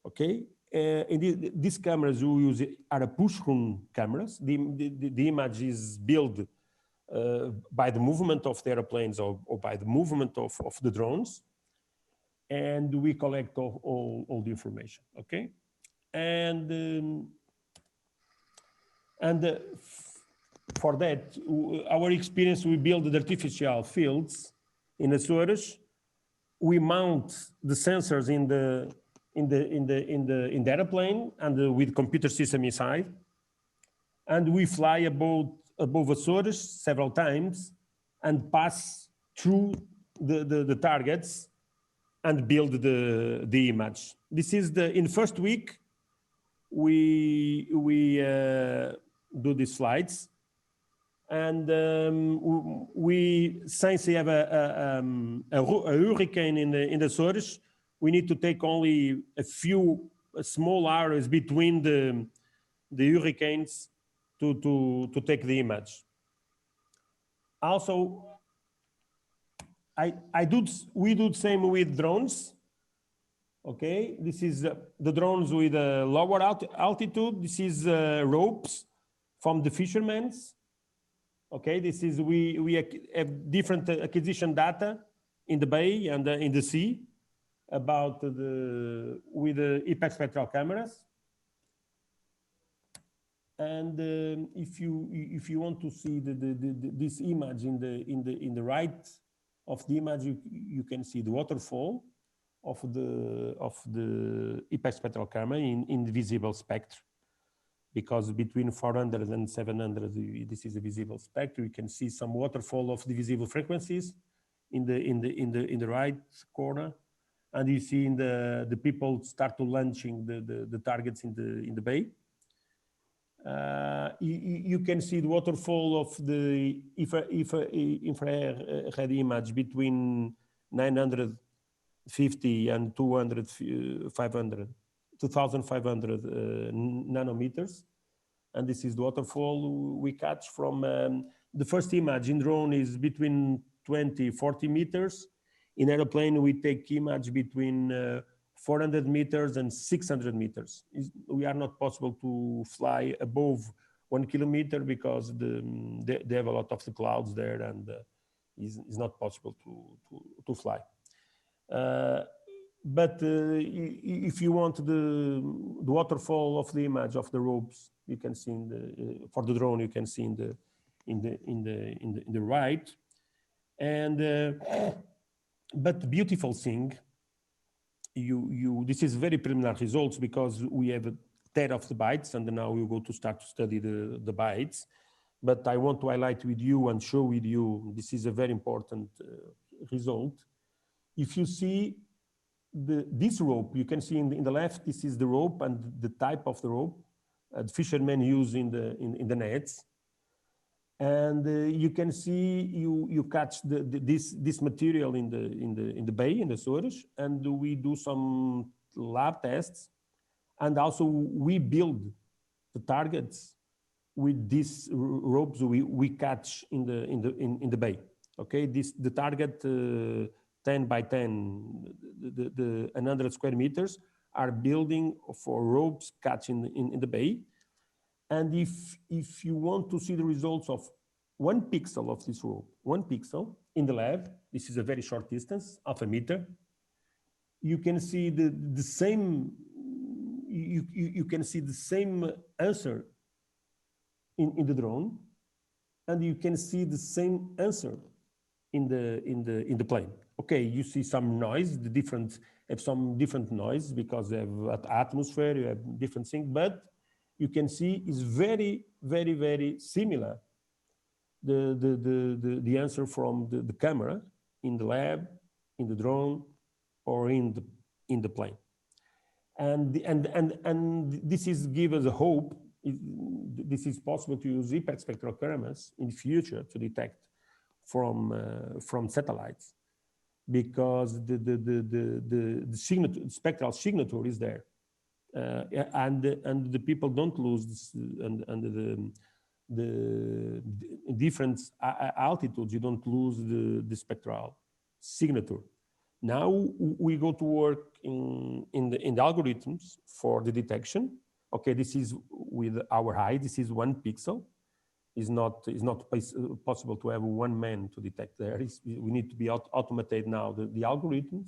Okay, these cameras we use are push-run cameras. The image is built by the movement of the airplanes or by the movement of the drones, and we collect all the information. Okay, and for that, our experience, we build the artificial fields in Estuaries. We mount the sensors in the airplane and with computer system inside, and we fly above Estuaries several times and pass through the targets and build the image. This is in the first week we do these flights, and since we have a hurricane in the Estuaries, we need to take only a few small hours between the hurricanes to take the image. Also, we do the same with drones. Okay, this is the drones with a lower altitude. This is ropes from the fishermen. Okay, this is we have different acquisition data in the bay and in the sea about with the IPEC spectral cameras. And if you want to see this image in the right of the image, you can see the waterfall of the IPEC spectral camera in the visible spectrum, because between 400 and 700 this is a visible spectrum. You can see some waterfall of the visible frequencies in the right corner, And you see in the people start to launching the targets in the bay. You can see the waterfall of the infrared image between 950 and 2,500 nanometers. And this is the waterfall we catch from the first image in drone is between 20-40 meters. In airplane, we take image between 400 meters and 600 meters. We are not possible to fly above 1 kilometer because they have a lot of the clouds there, and it's not possible to fly. But if you want the waterfall of the image of the ropes, you can see for the drone, you can see in the right. And but the beautiful thing, this is very preliminary results because we have a 10 of the bytes, and now we go to start to study the bytes. But I want to highlight with you and show with you, this is a very important result. If you see this rope, you can see in the left, this is the rope and the type of the rope the fishermen use in the nets. And you can see you catch this material in the bay, in the Estuaries, and we do some lab tests, and also we build the targets with these ropes we catch in the bay. Okay, the target 10 by 10, the 100 square meters are building for ropes catching in the bay. And if you want to see the results of 1 pixel of this rope, 1 pixel in the lab, this is a very short distance, half a meter. You can see the same. You can see the same answer in the drone, and you can see the same answer in the plane. Okay, you see some noise. Have some different noise because they have atmosphere. You have different things, but you can see is very, very, very similar. The answer from the camera in the lab, in the drone, or in the plane, and this is give us a hope. This is possible to use hyperspectral cameras in the future to detect from satellites, because the spectral signature is there, and the people don't lose this, and the different altitudes, you don't lose the spectral signature. Now we go to work in the algorithms for the detection. Okay, this is with our eye. This is 1 pixel. It's not possible to have one man to detect there. We need to be automated now the algorithms,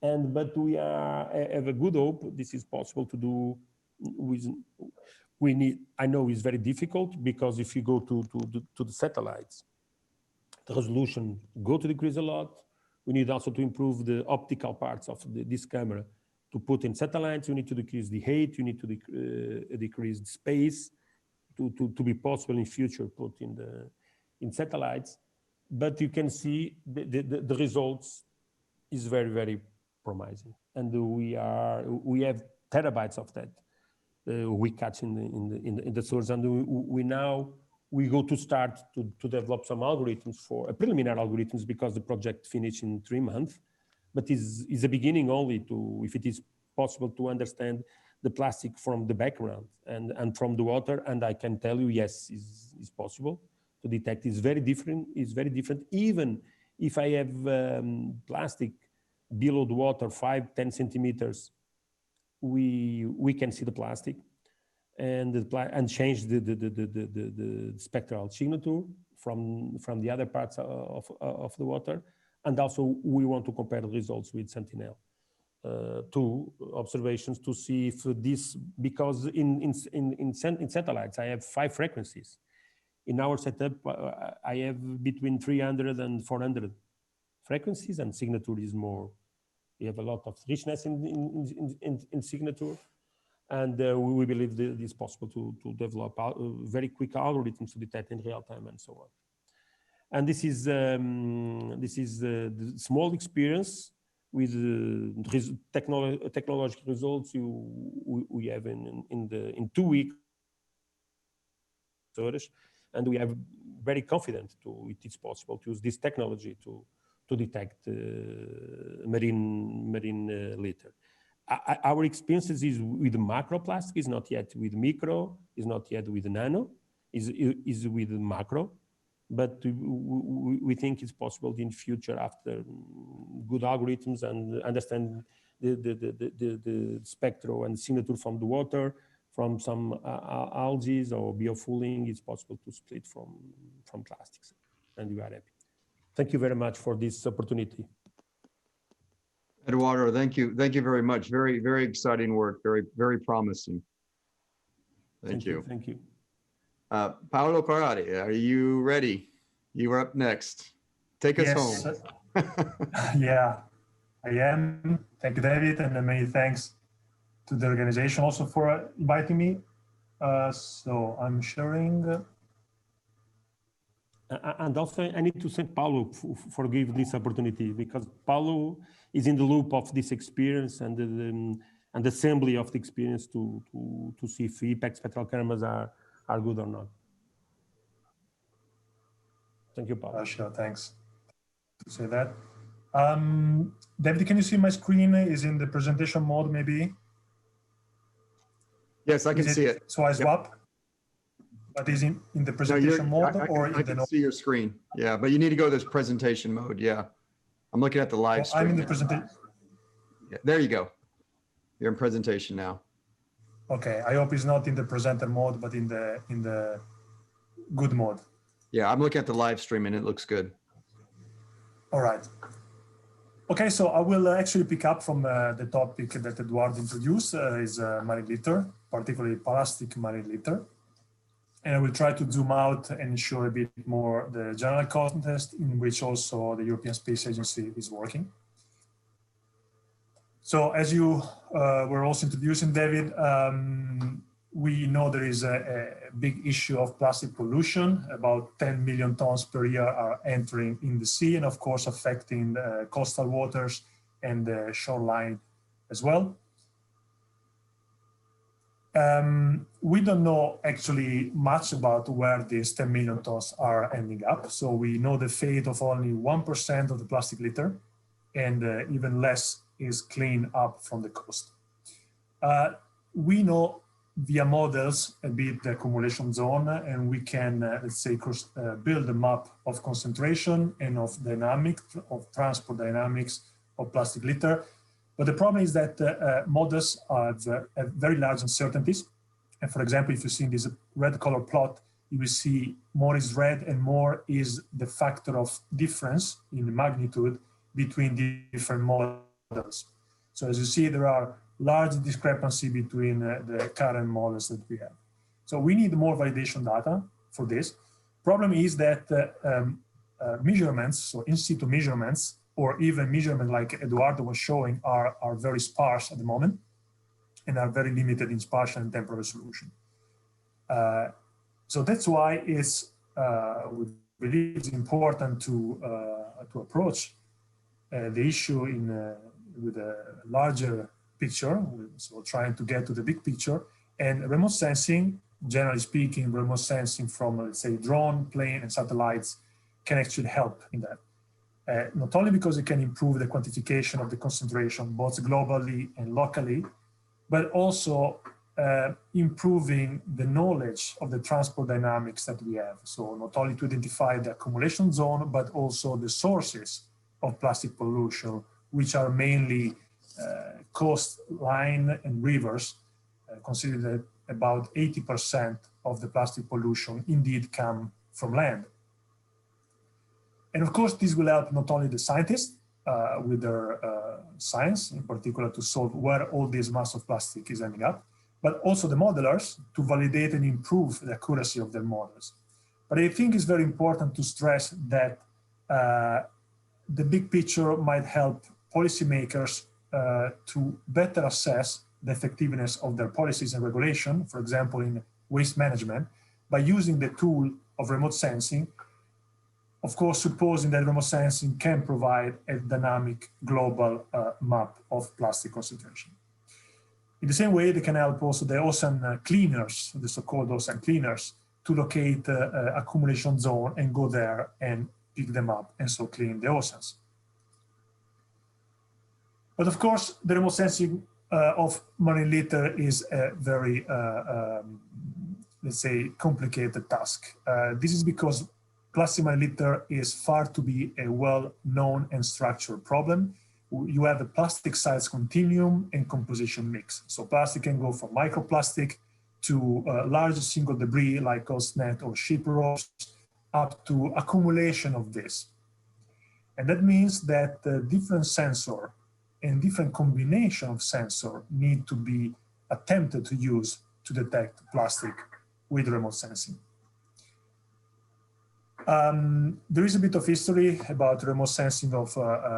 but we have a good hope. This is possible to do with. I know it's very difficult because if you go to the satellites, the resolution to decrease a lot. We need also to improve the optical parts of this camera to put in satellites. You need to decrease the height. You need to decrease the space to be possible in future put in satellites. But you can see the results is very, very promising, and we have terabytes of that. We catch in the source, and we go to start to develop some algorithms for preliminary algorithms because the project finished in 3 months, but is a beginning only if it is possible to understand the plastic from the background and from the water. And I can tell you, yes, is possible to detect. It's very different. It's very different. Even if I have plastic below the water 5-10 centimeters. We can see the plastic and change the spectral signature from the other parts of the water. And also we want to compare the results with Sentinel two observations to see if this, because in satellites I have 5 frequencies. In our setup I have between 300 and 400 frequencies, and signature is more. We have a lot of richness in signature, and we believe it is possible to develop very quick algorithms to detect in real time and so on. And this is the small experience with technological results we have in 2 weeks, and we are very confident it is possible to use this technology to detect marine litter. Our experiences is with macroplastic, is not yet with micro, is not yet with nano, is with macro, but we think it's possible in future after good algorithms and understand the spectral and signature from the water, from some algae or biofouling, it's possible to split from plastics, and we are happy. Thank you very much for this opportunity. Eduardo, thank you very much. Very, very exciting work. Very, very promising. Thank you. Thank you. Paolo Corradi, are you ready? You are up next. Take us home. Yeah, I am. Thank you, David, and many thanks to the organization also for inviting me. So I'm sharing. And also I need to thank Paulo for giving this opportunity, because Paulo is in the loop of this experience and the assembly of the experience to see if impact spectral cameras are good or not. Thank you, Paulo. Sure, thanks to say that. David, can you see my screen is in the presentation mode maybe? Yes, I can see it. So I swap? But is in the presentation mode or in the... I can see your screen. Yeah, but you need to go to this presentation mode. Yeah. I'm looking at the live stream. I'm in the presentation. Yeah, there you go. You're in presentation now. Okay, I hope it's not in the presenter mode, but in the good mode. Yeah, I'm looking at the live stream and it looks good. All right. Okay, so I will actually pick up from the topic that Eduardo introduced, is marine litter, particularly plastic marine litter. And I will try to zoom out and show a bit more the general context in which also the European Space Agency is working. So as you were also introducing, David, we know there is a big issue of plastic pollution. About 10 million tons per year are entering in the sea and of course affecting coastal waters and the shoreline as well. We don't know actually much about where these 10 million tons are ending up. So we know the fate of only 1% of the plastic litter, and even less is cleaned up from the coast. We know via models a bit the accumulation zone, and we can, let's say, build a map of concentration and of dynamics, of transport dynamics of plastic litter. But the problem is that models have very large uncertainties. And for example, if you see in this red color plot, you will see more is red and more is the factor of difference in the magnitude between the different models. So as you see, there are large discrepancy between the current models that we have. So we need more validation data for this. Problem is that measurements, so in situ measurements, or even measurement like Eduardo was showing are very sparse at the moment and are very limited in spatial and temporal resolution. So that's why it's, we believe it's important to approach the issue with a larger picture, so trying to get to the big picture. And remote sensing, generally speaking, remote sensing from, let's say, drone, plane, and satellites can actually help in that. Not only because it can improve the quantification of the concentration, both globally and locally, but also improving the knowledge of the transport dynamics that we have. So not only to identify the accumulation zone, but also the sources of plastic pollution, which are mainly coastline and rivers, considered that about 80% of the plastic pollution indeed come from land. And of course, this will help not only the scientists with their science, in particular to solve where all this mass of plastic is ending up, but also the modelers to validate and improve the accuracy of their models. But I think it's very important to stress that the big picture might help policymakers to better assess the effectiveness of their policies and regulation, for example, in waste management, by using the tool of remote sensing of course, supposing that remote sensing can provide a dynamic global map of plastic concentration. In the same way, they can help also the ocean cleaners, the so-called ocean cleaners, to locate accumulation zone and go there and pick them up and so clean the oceans. But of course, the remote sensing of marine litter is a very, let's say, complicated task. This is because plastic marine litter is far to be a well-known and structured problem. You have a plastic size continuum and composition mix. So plastic can go from microplastic to large single debris like ghost net or ship ropes, up to accumulation of this. And that means that different sensor and different combination of sensor need to be attempted to use to detect plastic with remote sensing. There is a bit of history about remote sensing of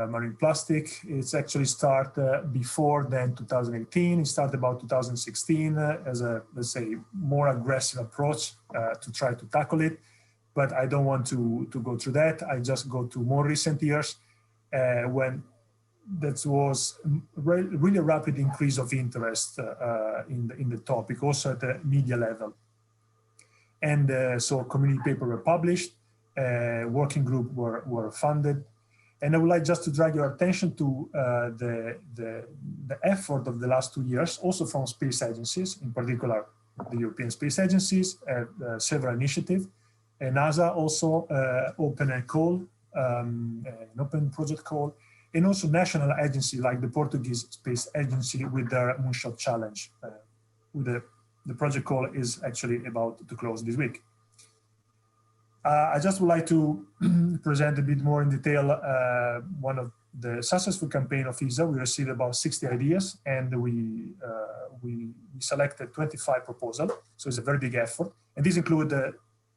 marine plastic. It's actually started before than 2018. It started about 2016 as a, let's say, more aggressive approach to try to tackle it. But I don't want to go through that. I just go to more recent years when that was really a rapid increase of interest in the topic, also at the media level. And so community papers were published. Working group were funded, and I would like just to drag your attention to the effort of the last 2 years, also from space agencies, in particular the European Space Agencies, several initiatives, and NASA also open a call, an open project call, and also national agencies like the Portuguese Space Agency with their Moonshot Challenge. The project call is actually about to close this week. I just would like to present a bit more in detail one of the successful campaign of ESA. We received about 60 ideas and we selected 25 proposals. So it's a very big effort. And these include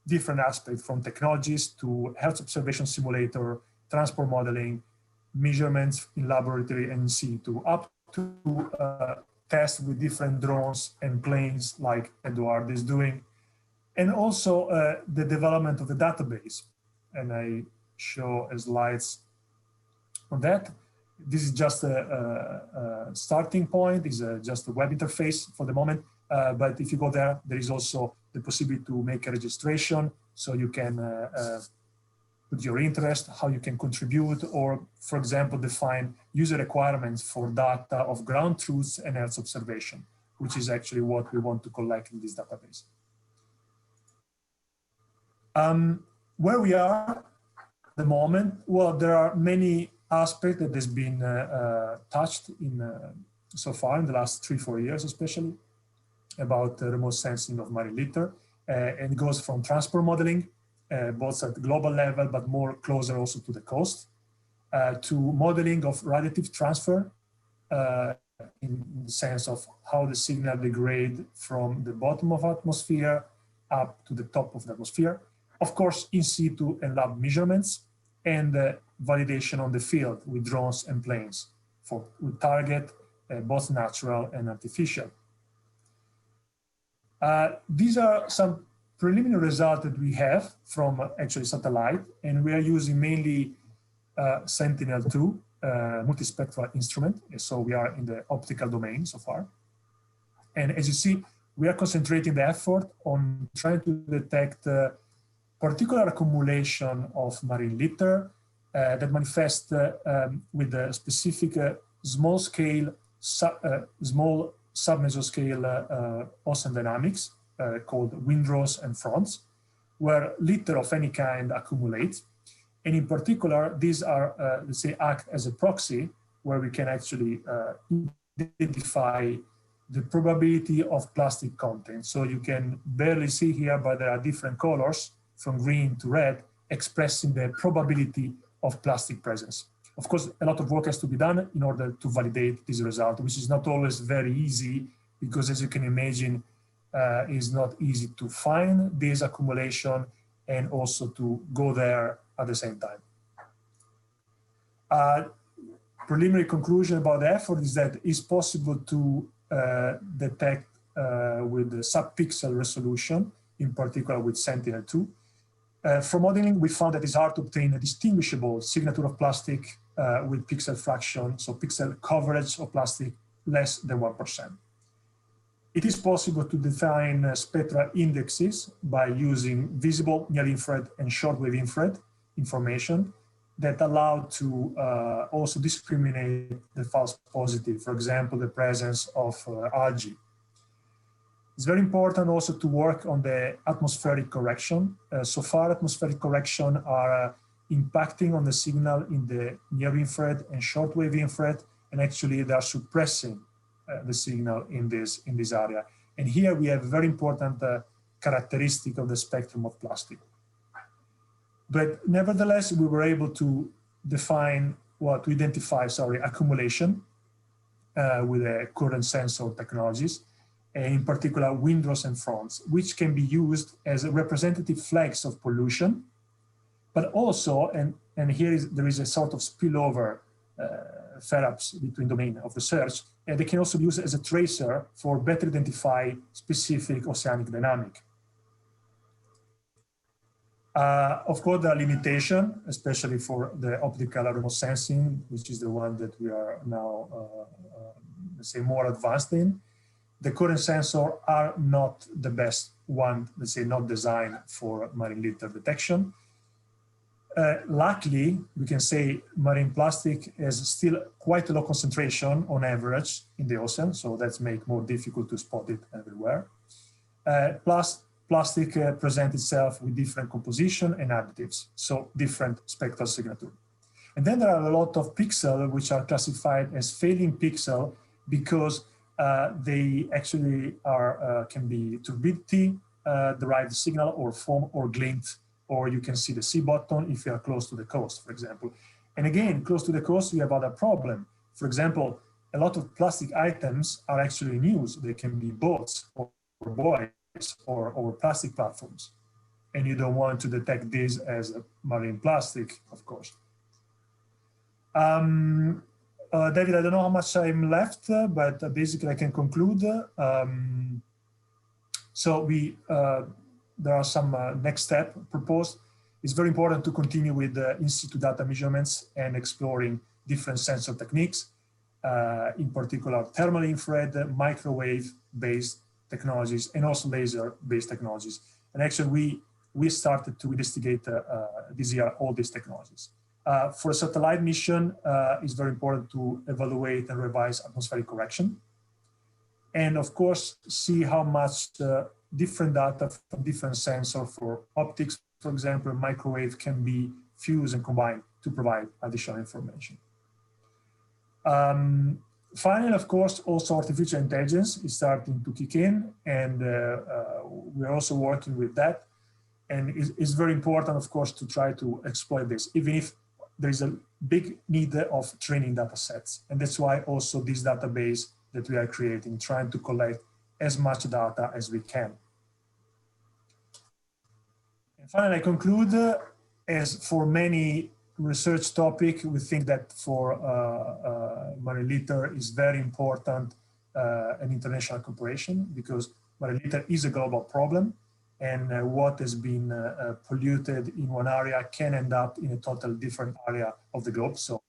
different aspects from technologies to health observation simulator, transport modeling, measurements in laboratory and in situ, up to tests with different drones and planes like Eduardo is doing. And also the development of the database. And I show slides on that. This is just a starting point. It's just a web interface for the moment. But if you go there, there is also the possibility to make a registration. So you can put your interest, how you can contribute, or for example, define user requirements for data of ground truths and Earth observation, which is actually what we want to collect in this database. Where we are at the moment, well, there are many aspects that has been touched in so far in the last 3-4 years, especially about remote sensing of marine litter, and it goes from transport modeling, both at the global level, but more closer also to the coast, to modeling of radiative transfer in the sense of how the signal degrade from the bottom of atmosphere up to the top of the atmosphere. Of course, in situ and lab measurements, and validation on the field with drones and planes with target, both natural and artificial. These are some preliminary results that we have from actually satellite, and we are using mainly Sentinel-2 multispectral instrument. So we are in the optical domain so far. And as you see, we are concentrating the effort on trying to detect particular accumulation of marine litter that manifest with a specific small sub-mesoscale ocean dynamics called windrows and fronts, where litter of any kind accumulates. And in particular, these are, let's say, act as a proxy where we can actually identify the probability of plastic content. So you can barely see here, but there are different colors from green to red expressing the probability of plastic presence. Of course, a lot of work has to be done in order to validate this result, which is not always very easy because, as you can imagine, it's not easy to find this accumulation and also to go there at the same time. Preliminary conclusion about the effort is that it's possible to detect with the sub-pixel resolution, in particular with Sentinel-2, For modeling, we found that it's hard to obtain a distinguishable signature of plastic with pixel fraction, so pixel coverage of plastic less than 1%. It is possible to define spectral indexes by using visible near-infrared and shortwave infrared information that allow to also discriminate the false positive, for example, the presence of algae. It's very important also to work on the atmospheric correction. So far, atmospheric correction are impacting on the signal in the near-infrared and shortwave infrared, and actually they are suppressing the signal in this area. And here we have a very important characteristic of the spectrum of plastic. But nevertheless, we were able to identify accumulation with the current sensor technologies, in particular windrows and fronts, which can be used as representative flags of pollution, but also, and here there is a sort of spillover perhaps between domain of research, and they can also be used as a tracer for better identify specific oceanic dynamic. Of course, there are limitations, especially for the optical remote sensing, which is the one that we are now, let's say, more advanced in. The current sensors are not the best one, let's say, not designed for marine litter detection. Luckily, we can say marine plastic has still quite a low concentration on average in the ocean, so that's make more difficult to spot it everywhere. Plus, plastic presents itself with different composition and additives, so different spectral signature. And then there are a lot of pixels which are classified as failing pixel because they actually are can be turbidity derived signal or foam or glint, or you can see the sea bottom if you are close to the coast, for example. And again, close to the coast, we have other problem. For example, a lot of plastic items are actually in use. They can be boats or buoys or plastic platforms. And you don't want to detect this as a marine plastic, of course. David, I don't know how much I'm left, but basically I can conclude. So there are some next step proposed. It's very important to continue with the in-situ data measurements and exploring different sensor techniques, in particular thermal infrared, microwave-based technologies, and also laser-based technologies. And actually, we started to investigate this year all these technologies. For a satellite mission, it's very important to evaluate and revise atmospheric correction. And of course, see how much different data from different sensors for optics, for example, microwave can be fused and combined to provide additional information. Finally, of course, also artificial intelligence is starting to kick in, and we're also working with that. And it's very important, of course, to try to exploit this, even if there is a big need of training data sets. And that's why also this database that we are creating, trying to collect as much data as we can. And finally, I conclude, as for many research topic, we think that for marine litter is very important an international cooperation, because marine litter is a global problem, and what has been polluted in one area can end up in a totally different area of the globe. So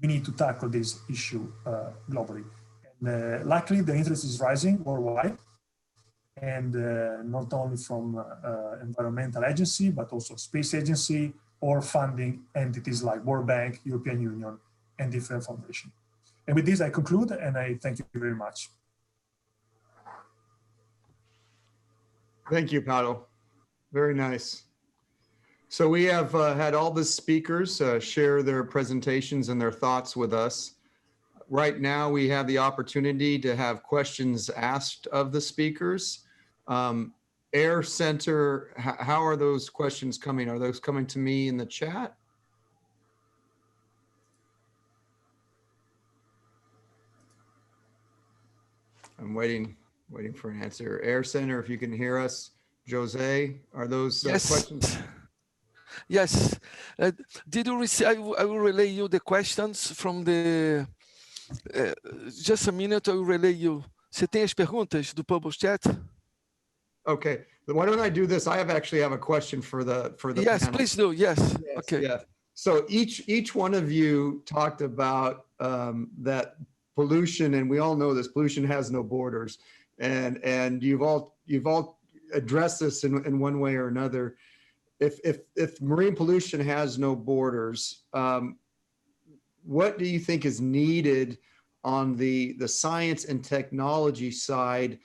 we need to tackle this issue globally. And luckily, the interest is rising worldwide, and not only from environmental agency, but also space agency or funding entities like World Bank, European Union, and different foundations. And with this, I conclude, and I thank you very much. Thank you, Paolo. Very nice. So we have had all the speakers share their presentations and their thoughts with us. Right now, we have the opportunity to have questions asked of the speakers. Air Center, how are those questions coming? Are those coming to me in the chat? I'm waiting for an answer. Air Center, if you can hear us. Jose, are those questions? Yes. Did you receive, I will relay you the questions from the, just a minute, I will relay you. Você tem as perguntas do Bubble Chat? Okay, why don't I do this? I actually have a question for the Yes, panel. please do. Yes. Okay. Yeah. So each one of you talked about that pollution, and we all know this pollution has no borders, and you've all addressed this in one way or another. If marine pollution has no borders, what do you think is needed on the science and technology side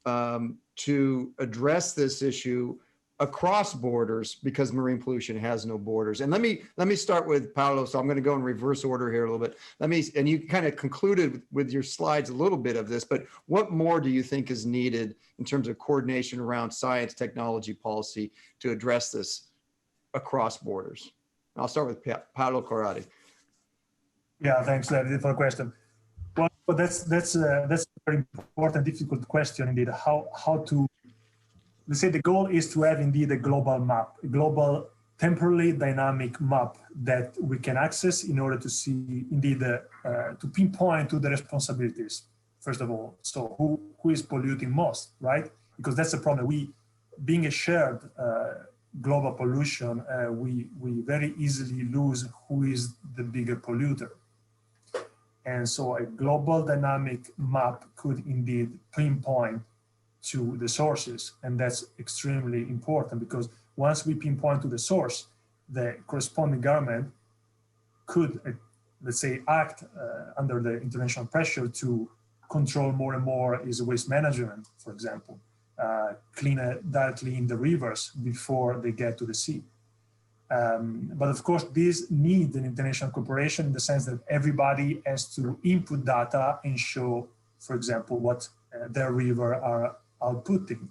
to address this issue across borders, because marine pollution has no borders? And let me start with Paolo. So I'm going to go in reverse order here a little bit. And you kind of concluded with your slides a little bit of this, but what more do you think is needed in terms of coordination around science, technology, policy to address this across borders? I'll start with Paolo Corradi. Yeah, thanks, Larry, for the question. Well, that's a very important, difficult question indeed. How to, let's say the goal is to have indeed a global map, a global temporally dynamic map that we can access in order to see indeed to pinpoint to the responsibilities, first of all. So who is polluting most, right? Because that's the problem. We, being a shared global pollution, we very easily lose who is the bigger polluter. And so a global dynamic map could indeed pinpoint to the sources. And that's extremely important, because once we pinpoint to the source, the corresponding government could, let's say, act under the international pressure to control more and more is waste management, for example, clean it directly in the rivers before they get to the sea. But of course, these need an international cooperation in the sense that everybody has to input data and show, for example, what their river are outputting.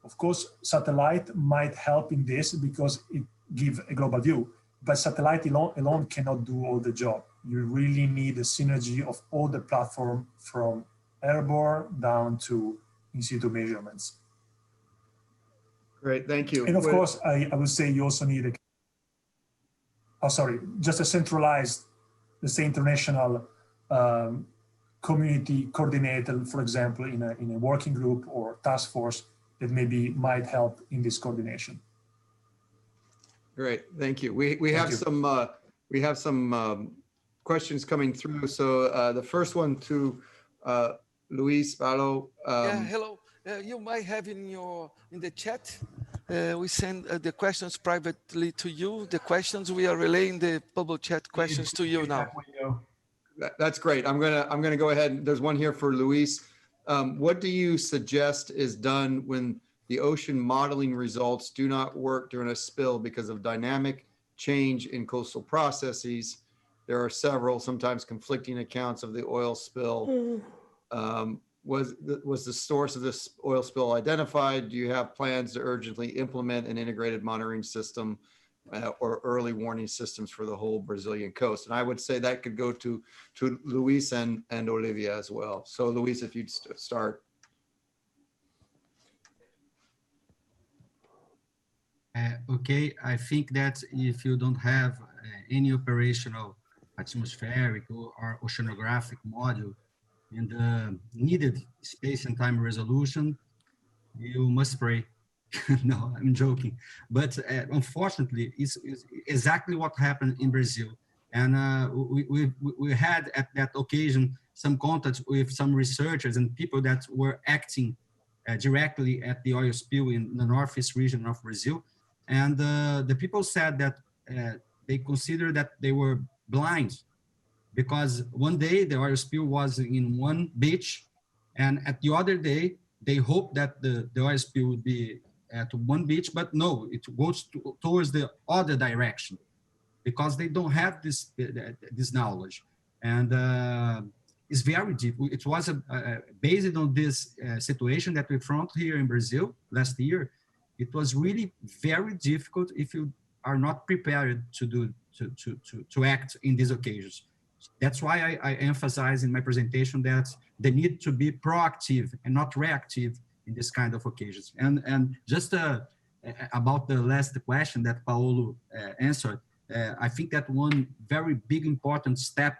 Of course, satellite might help in this because it gives a global view, but satellite alone cannot do all the job. You really need a synergy of all the platform from airborne down to in situ measurements. Great, thank you. And of course, I would say you also need just a centralized, let's say, international community coordinated, for example, in a working group or task force that maybe might help in this coordination. Great, thank you. We have some questions coming through. So the first one to Luiz, Paolo. Yeah, hello. You might have in the chat. We send the questions privately to you. The questions we are relaying the public chat questions to you now. That's great. I'm gonna go ahead. There's one here for Luiz. What do you suggest is done when the ocean modeling results do not work during a spill because of dynamic change in coastal processes? There are several, sometimes conflicting accounts of the oil spill. Was the source of this oil spill identified? Do you have plans to urgently implement an integrated monitoring system or early warning systems for the whole Brazilian coast? And I would say that could go to Luiz and Olivia as well. So Luiz, if you'd start. Okay, I think that if you don't have any operational atmospheric or oceanographic module and the needed space and time resolution, you must pray. No, I'm joking. But unfortunately, it's exactly what happened in Brazil. And we had at that occasion some contact with some researchers and people that were acting directly at the oil spill in the northeast region of Brazil. And the people said that they considered that they were blind, because one day the oil spill was in one beach, and at the other day, they hoped that the oil spill would be at one beach, but no, it goes towards the other direction, because they don't have this knowledge. And it's very deep. It was based on this situation that we found here in Brazil last year. It was really very difficult if you are not prepared to act in these occasions. That's why I emphasize in my presentation that they need to be proactive and not reactive in this kind of occasions. And just about the last question that Paolo answered, I think that one very big important step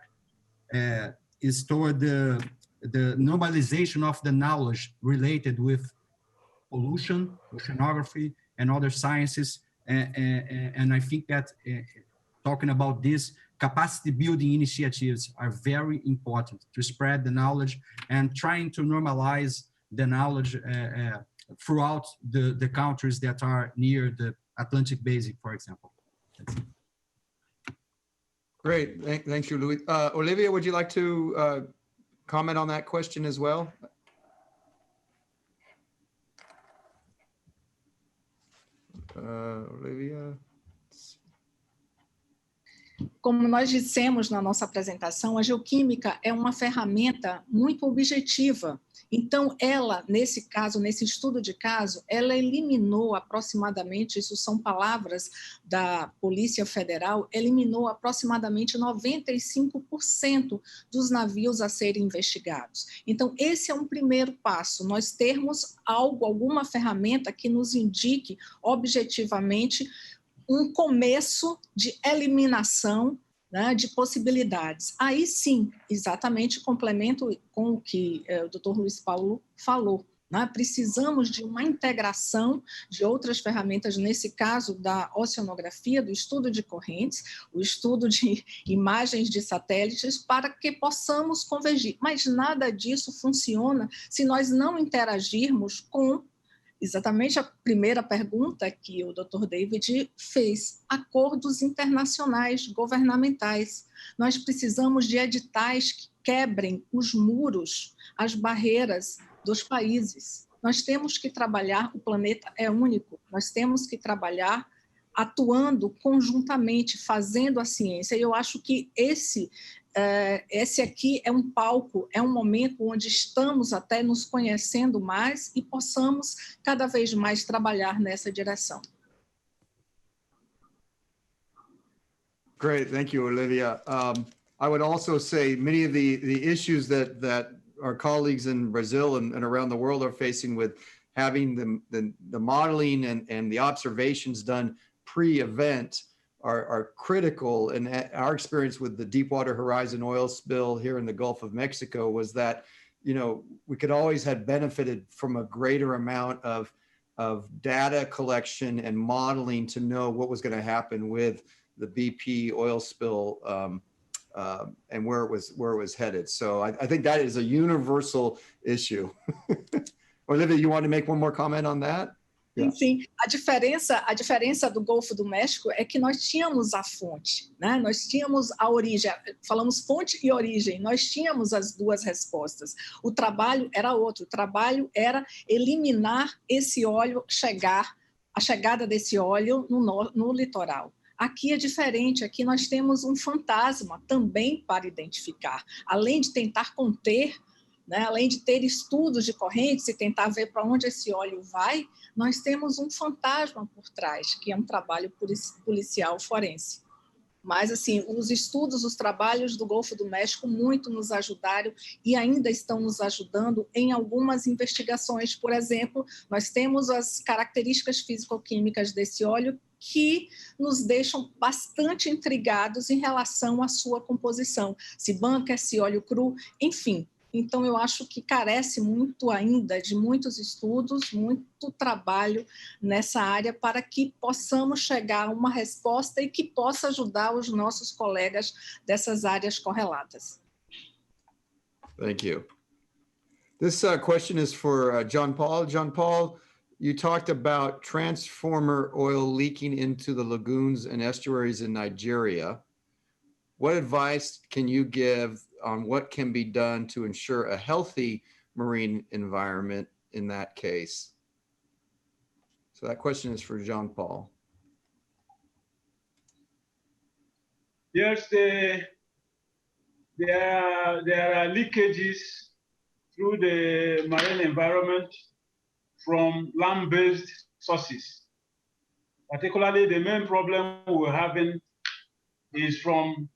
is toward the normalization of the knowledge related with pollution, oceanography, and other sciences. And I think that talking about this, capacity building initiatives are very important to spread the knowledge and trying to normalize the knowledge throughout the countries that are near the Atlantic Basin, for example. Great, thanks you, Luiz. Olivia, would you like to comment on that question as well? Olivia. Como nós dissemos na nossa apresentação, a geoquímica é uma ferramenta muito objetiva. Então, ela, nesse caso, nesse estudo de caso, ela eliminou aproximadamente, isso são palavras da Polícia Federal, eliminou aproximadamente 95% dos navios a serem investigados. Então, esse é um primeiro passo, nós termos alguma ferramenta que nos indique objetivamente um começo de eliminação, né, de possibilidades. Aí sim, exatamente complemento com o que o Dr. Luiz Paulo falou, né? Precisamos de uma integração de outras ferramentas, nesse caso da oceanografia, do estudo de correntes, o estudo de imagens de satélites, para que possamos convergir. Mas nada disso funciona se nós não interagirmos com exatamente a primeira pergunta que o Dr. David fez, acordos internacionais, governamentais. Nós precisamos de editais que quebrem os muros, as barreiras dos países. Nós temos que trabalhar, o planeta é único, nós temos que trabalhar atuando conjuntamente, fazendo a ciência. E eu acho que esse aqui é um palco, é um momento onde estamos até nos conhecendo mais e possamos cada vez mais trabalhar nessa direção. Great, thank you, Olivia. I would also say many of the issues that our colleagues in Brazil and around the world are facing with having the modeling and the observations done pre-event are critical. And our experience with the Deepwater Horizon oil spill here in the Gulf of Mexico was that, you know, we could always have benefited from a greater amount of data collection and modeling to know what was going to happen with the BP oil spill and where it was headed. So I think that is a universal issue. Olivia, you want to make one more comment on that? Sim, a diferença do Golfo do México é que nós tínhamos a fonte, né? Nós tínhamos a origem, falamos fonte e origem, nós tínhamos as duas respostas. O trabalho era outro, o trabalho era eliminar esse óleo, a chegada desse óleo no litoral. Aqui é diferente, aqui nós temos um fantasma também para identificar, além de tentar conter, né, além de ter estudos de correntes e tentar ver para onde esse óleo vai, nós temos um fantasma por trás, que é um trabalho policial forense. Mas, assim, os estudos, os trabalhos do Golfo do México muito nos ajudaram e ainda estão nos ajudando em algumas investigações. Por exemplo, nós temos as características físico-químicas desse óleo que nos deixam bastante intrigados em relação à sua composição, se bunker, se óleo cru, enfim. Então, eu acho que carece muito ainda de muitos estudos, muito trabalho nessa área para que possamos chegar a uma resposta e que possa ajudar os nossos colegas dessas áreas correlatas. Thank you. This question is for John Paul. John Paul, you talked about transformer oil leaking into the lagoons and estuaries in Nigeria. What advice can you give on what can be done to ensure a healthy marine environment in that case? So that question is for Jean Paul. Yes, there are leakages through the marine environment from land-based sources. Particularly, the main problem we're having is from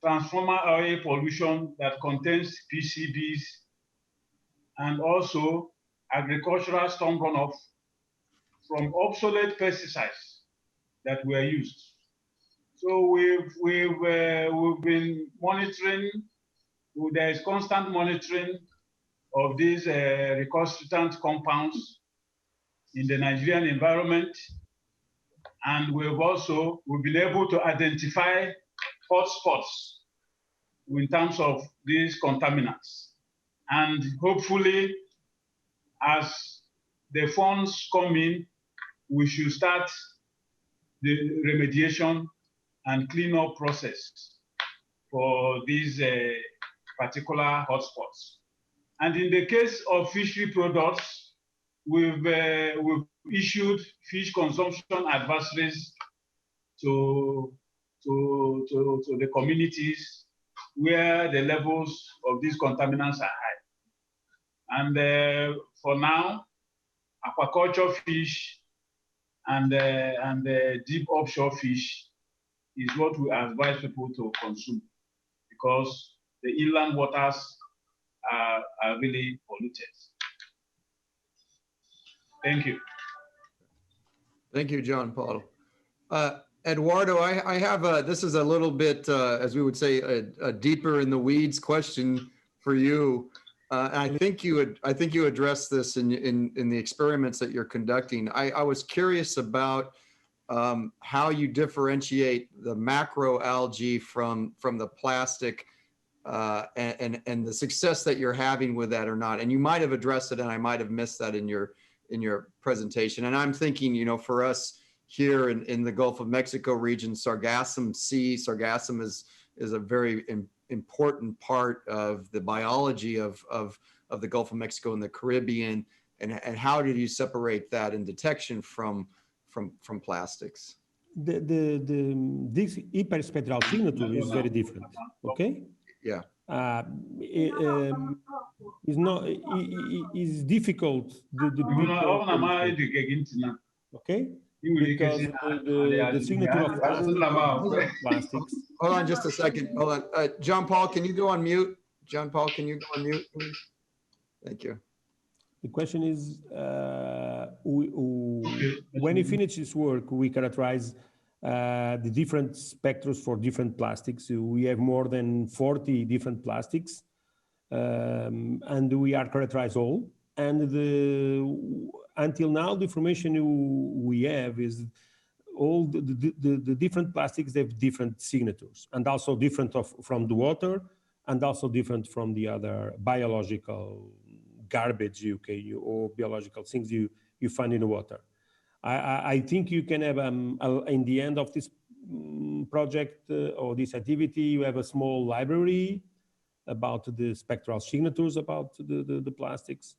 transformer oil pollution that contains PCBs, and also agricultural storm runoff from obsolete pesticides that were used. So we've been monitoring. There is constant monitoring of these recalcitrant compounds in the Nigerian environment. And we've been able to identify hotspots in terms of these contaminants. And hopefully, as the funds come in, we should start the remediation and cleanup process for these particular hotspots. And in the case of fishery products, we've issued fish consumption advisories to the communities where the levels of these contaminants are high. And for now, aquaculture fish and deep offshore fish is what we advise people to consume, because the inland waters are really polluted. Thank you. Thank you, John Paulo. Eduardo, I have this is a little bit, as we would say, a deeper in the weeds question for you. I think you addressed this in the experiments that you're conducting. I was curious about how you differentiate the macroalgae from the plastic, and the success that you're having with that or not. And you might have addressed it, and I might have missed that in your presentation. And I'm thinking, you know, for us here in the Gulf of Mexico region, sargassum is a very important part of the biology of the Gulf of Mexico and the Caribbean. And how did you separate that in detection from plastics? This hyperspectral signature is very different. Okay. Yeah. It's difficult. Okay. Because the signature of plastics. Hold on just a second. Hold on. John Paul, can you go on mute? John Paul, can you go on mute, please? Thank you. The question is, when you finish this work, we characterize the different spectrums for different plastics. We have more than 40 different plastics, and we are characterized all. And until now, the information we have is all the different plastics have different signatures, and also different from the water, and also different from the other biological garbage or biological things you find in the water. I think you can have, in the end of this project or this activity, you have a small library about the spectral signatures about the plastics.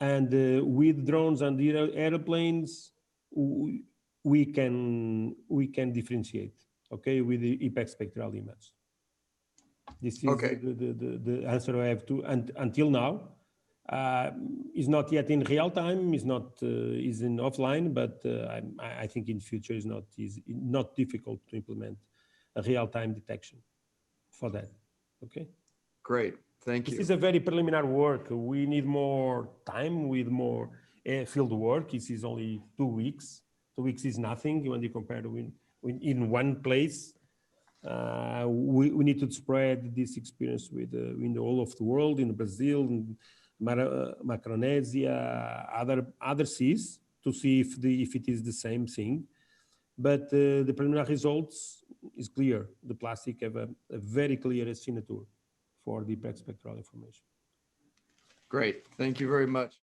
And with drones and airplanes, we can differentiate, okay, with the impact spectral image. This is okay. the answer I have to, and until now, is not yet in real time, is in offline, but I think in future is not difficult to implement a real-time detection for that. Okay. Great, thank you. This is a very preliminary work. We need more time with more field work. This is only 2 weeks. 2 weeks is nothing when you compare in one place. We need to spread this experience with in all of the world, in Brazil, in Micronesia, other seas, to see if it is the same thing. But the preliminary results is clear. The plastic have a very clear signature for the impact spectral information. Great, thank you very much.